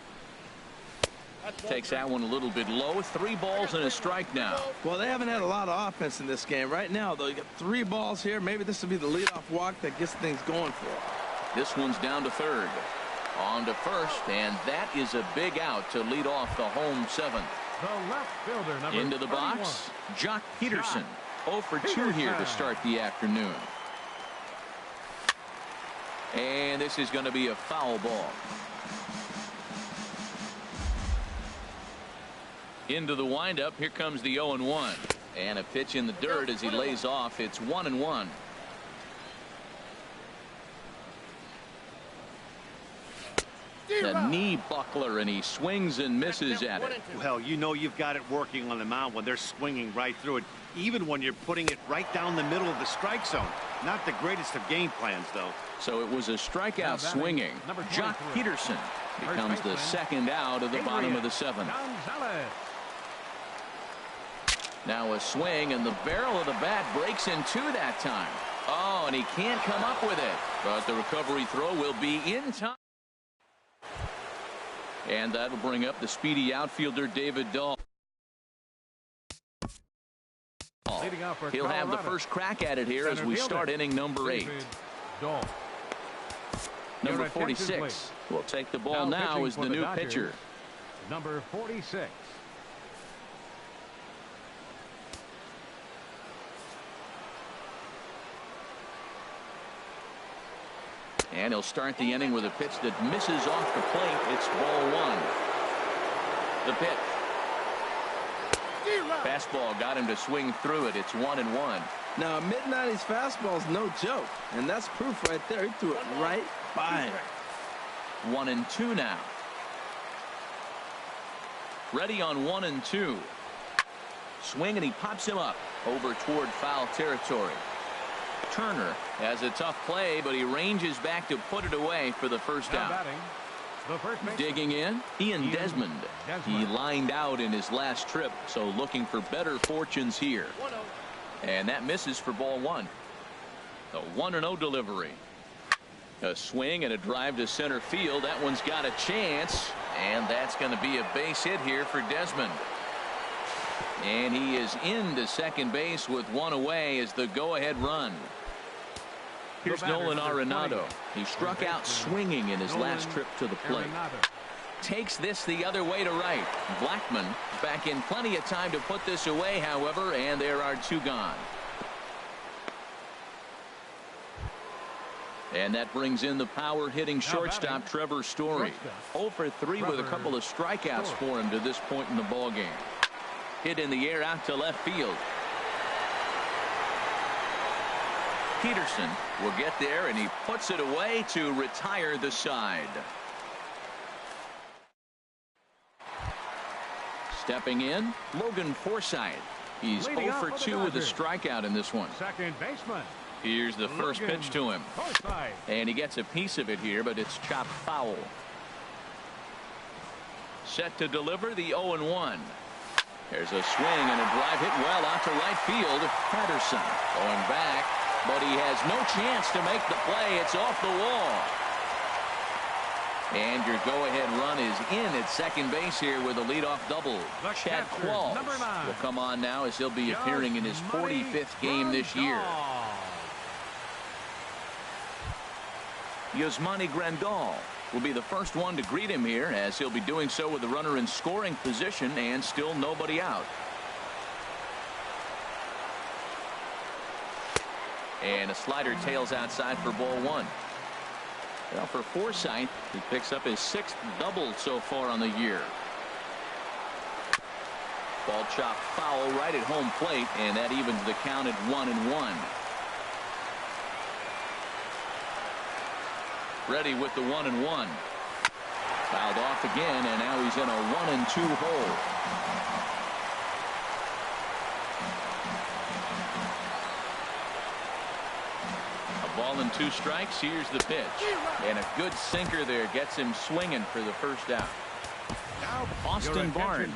Takes that one a little bit low. 3 balls and a strike now. Well, they haven't had a lot of offense in this game. Right now, though, you got 3 balls here. Maybe this will be the leadoff walk that gets things going for him. This one's down to third. On to first, and that is a big out to lead off the home 7th. The left fielder, number into the 31. box, Jock Peterson. 0 for 2 here to start the afternoon. And this is going to be a foul ball. Into the windup. Here comes the 0-1. And a pitch in the dirt as he lays off. It's 1-1. The knee buckler, and he swings and misses at it. Well, you know you've got it working on the mound when they're swinging right through it, even when you're putting it right down the middle of the strike zone. Not the greatest of game plans, though. So it was a strikeout swinging. Jock Peterson becomes the 2nd out of the bottom of the 7th. Now a swing, and the barrel of the bat breaks in 2 that time. Oh, and he can't come up with it. But the recovery throw will be in time. And that'll bring up the speedy outfielder David Dahl. He'll have the first crack at it here as we start inning number 8. Number 46 will take the ball now as the new pitcher. Number 46. And he'll start the inning with a pitch that misses off the plate. It's ball 1. The pitch. Fastball got him to swing through it. It's 1-1. Now, a mid-90s fastball is no joke, and that's proof right there. He threw it right by him. 1-2 now. Ready on 1-2. Swing, and he pops him up over toward foul territory. Turner has a tough play, but he ranges back to put it away for the first out. Digging in, Ian Desmond. He lined out in his last trip, so looking for better fortunes here. And that misses for ball 1. The 1-0 delivery. A swing and a drive to center field. That one's got a chance, and that's going to be a base hit here for Desmond. And he is into second base with one away as the go-ahead run. Here's Nolan Arenado. He struck out swinging in his last trip to the plate. Takes this the other way to right. Blackman back in plenty of time to put this away, however, and there are two gone. And that brings in the power-hitting shortstop Trevor Story. 0 for 3 with a couple of strikeouts for him to this point in the ballgame. Hit in the air out to left field. Peterson will get there, and he puts it away to retire the side. Stepping in, Logan Forsythe. He's 0 for 2 with a strikeout in this one. Second baseman. Here's the first pitch to him. And he gets a piece of it here, but it's chopped foul. Set to deliver the 0-1. There's a swing and a drive hit well out to right field. Patterson going back, but he has no chance to make the play. It's off the wall. And your go-ahead run is in at second base here with a leadoff double. Chad Qualls will come on now as he'll be appearing in his 45th game this year. Yasmani Grandal will be the first one to greet him here, as he'll be doing so with the runner in scoring position and still nobody out. And a slider tails outside for ball one. Well, for Forsythe, he picks up his 6th double so far on the year. Ball chopped foul right at home plate, and that evens the count at 1-1. Ready with the 1-1. Fouled off again, and now he's in a 1-2 hole. A ball and 2 strikes. Here's the pitch. And a good sinker there gets him swinging for the first out. Austin Barnes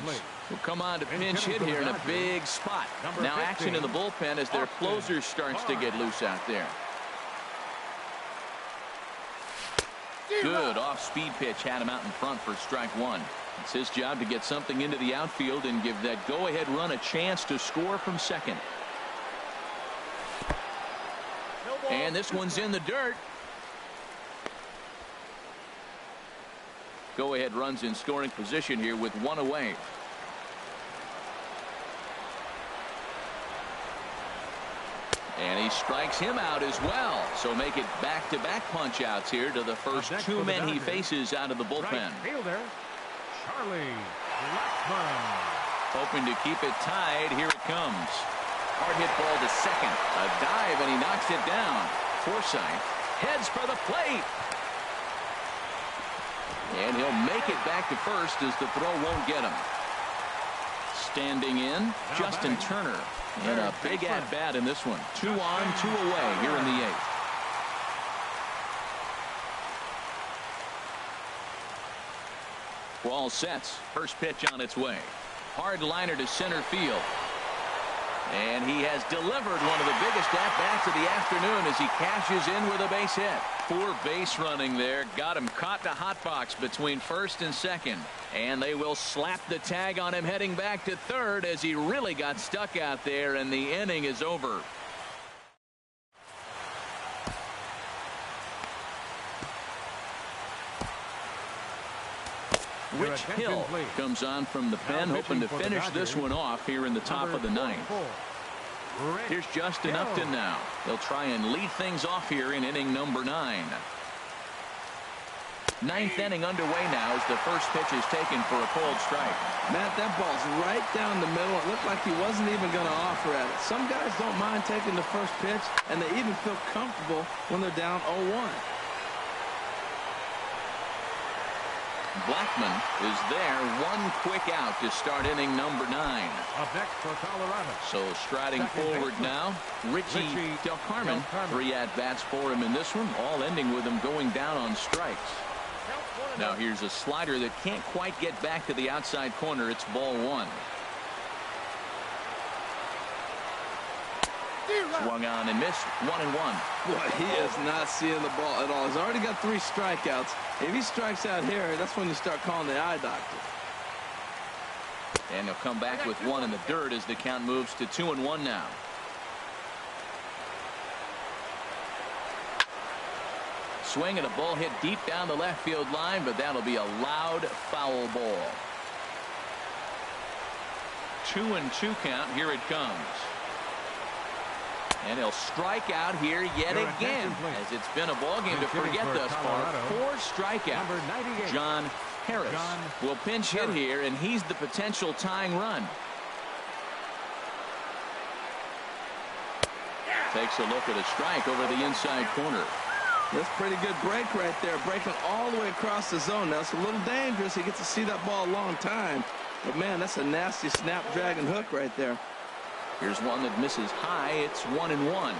will come on to pinch hit here in a big spot. Now action in the bullpen as their closer starts to get loose out there. Good off-speed pitch had him out in front for strike one. It's his job to get something into the outfield and give that go-ahead run a chance to score from second. And this one's in the dirt. Go-ahead runs in scoring position here with one away. And he strikes him out as well. So make it back-to-back punch-outs here to the first 2 men he faces out of the bullpen. Right fielder, Charlie Blackman. Hoping to keep it tied. Here it comes. Hard hit ball to second. A dive, and he knocks it down. Forsythe heads for the plate. And he'll make it back to first as the throw won't get him. Standing in, Justin Turner. And a big at-bat in this one. 2 on, 2 away here in the 8th. Ball sets. First pitch on its way. Hard liner to center field. And he has delivered one of the biggest at-bats of the afternoon as he cashes in with a base hit. Poor base running there. Got him caught in a hot box between first and second. And they will slap the tag on him heading back to third as he really got stuck out there, and the inning is over. Rich Hill comes on from the pen, hoping to finish this one off here in the top of the 9th. Here's Justin Upton now. They'll try and lead things off here in inning number 9. 9th inning underway now as the first pitch is taken for a cold strike. Matt, that ball's right down the middle. It looked like he wasn't even going to offer at it. Some guys don't mind taking the first pitch, and they even feel comfortable when they're down 0-1. Blackman is there. One quick out to start inning number 9. Up next for Colorado. So striding forward now, Richie Del Carmen. 3 at-bats for him in this one, all ending with him going down on strikes. Now here's a slider that can't quite get back to the outside corner. It's ball 1. Swung on and missed. 1-1. Boy, he is not seeing the ball at all. He's already got 3 strikeouts. If he strikes out here, that's when you start calling the eye doctor. And he'll come back with one in the dirt as the count moves to 2-1 now. Swing and a ball hit deep down the left field line, but that'll be a loud foul ball. 2-2 count. Here it comes. And he'll strike out here yet again, as it's been a ball game to forget thus far. 4 strikeouts. John Harris will pinch hit here, and he's the potential tying run. Takes a look at a strike over the inside corner. That's a pretty good break right there, breaking all the way across the zone. Now, it's a little dangerous. He gets to see that ball a long time. But, man, that's a nasty snap-dragon hook right there. Here's one that misses high. It's 1-1.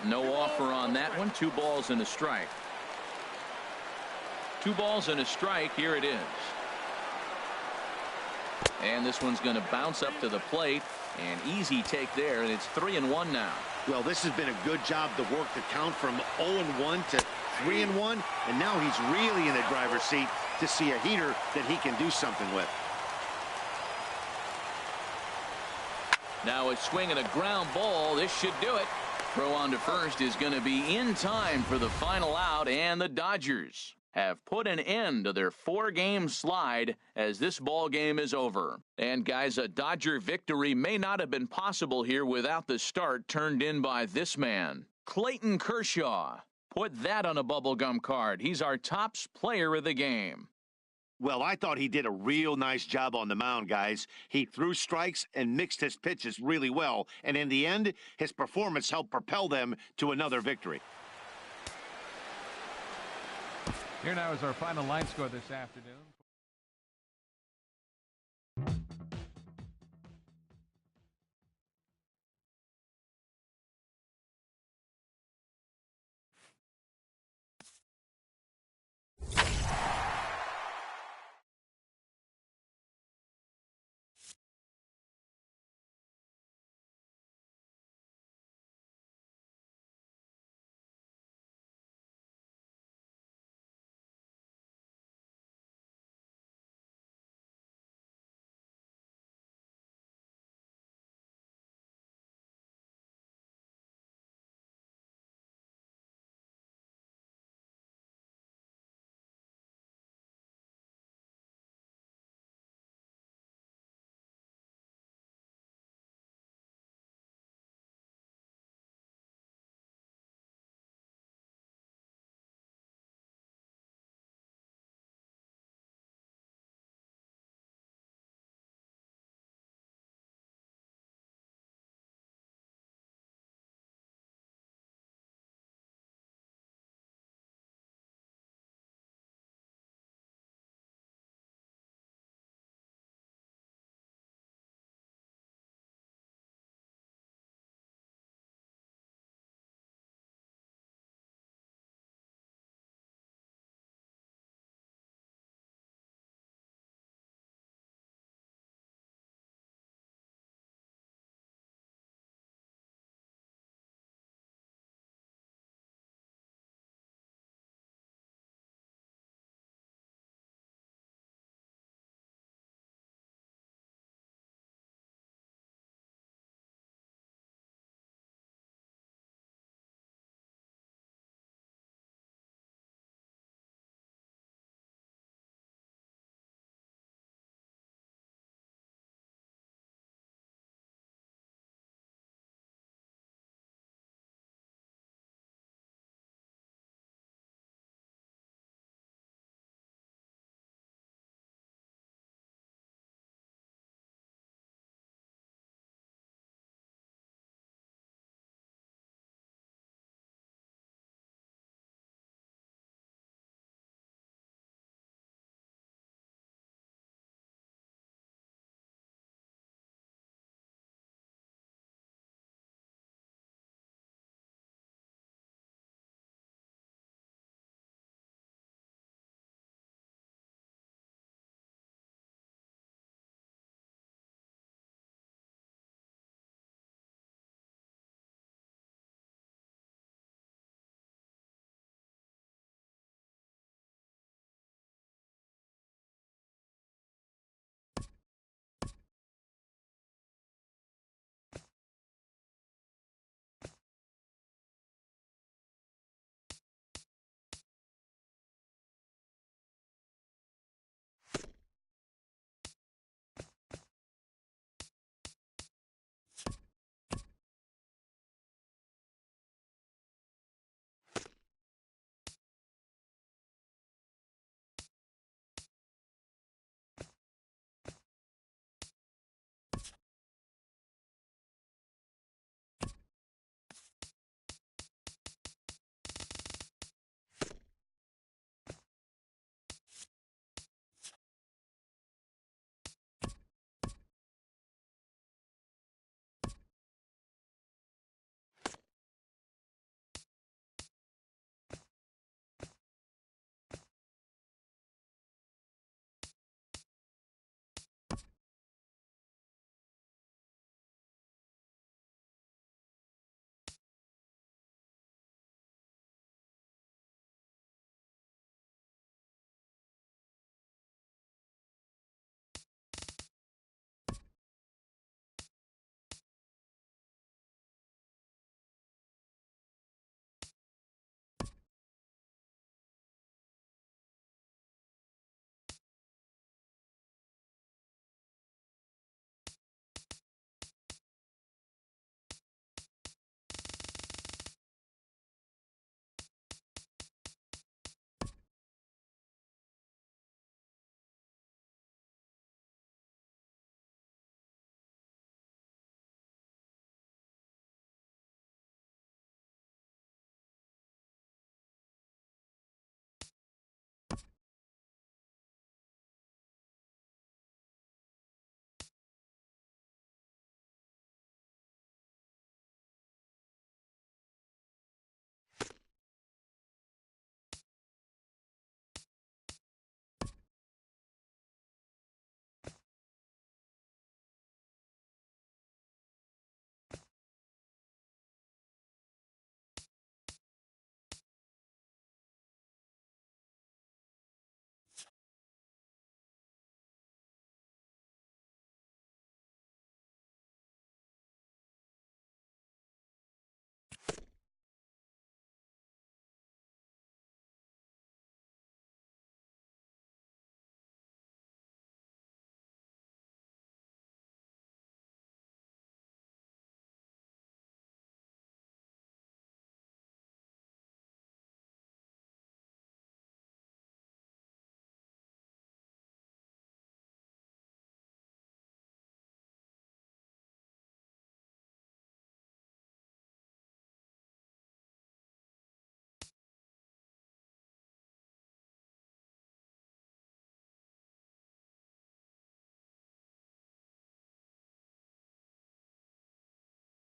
No offer on that one. 2 balls and a strike. 2 balls and a strike. Here it is. And this one's going to bounce up to the plate. An easy take there, and it's 3-1 now. Well, this has been a good job to work the count from 0-1 to 3-1, and now he's really in the driver's seat to see a heater that he can do something with. Now a swing and a ground ball. This should do it. Throw on to first is going to be in time for the final out, and the Dodgers have put an end to their 4-game slide as this ball game is over. And guys, a Dodger victory may not have been possible here without the start turned in by this man, Clayton Kershaw. Put that on a bubblegum card. He's our top player of the game. Well, I thought he did a real nice job on the mound, guys. He threw strikes and mixed his pitches really well. And in the end, his performance helped propel them to another victory. Here now is our final line score this afternoon.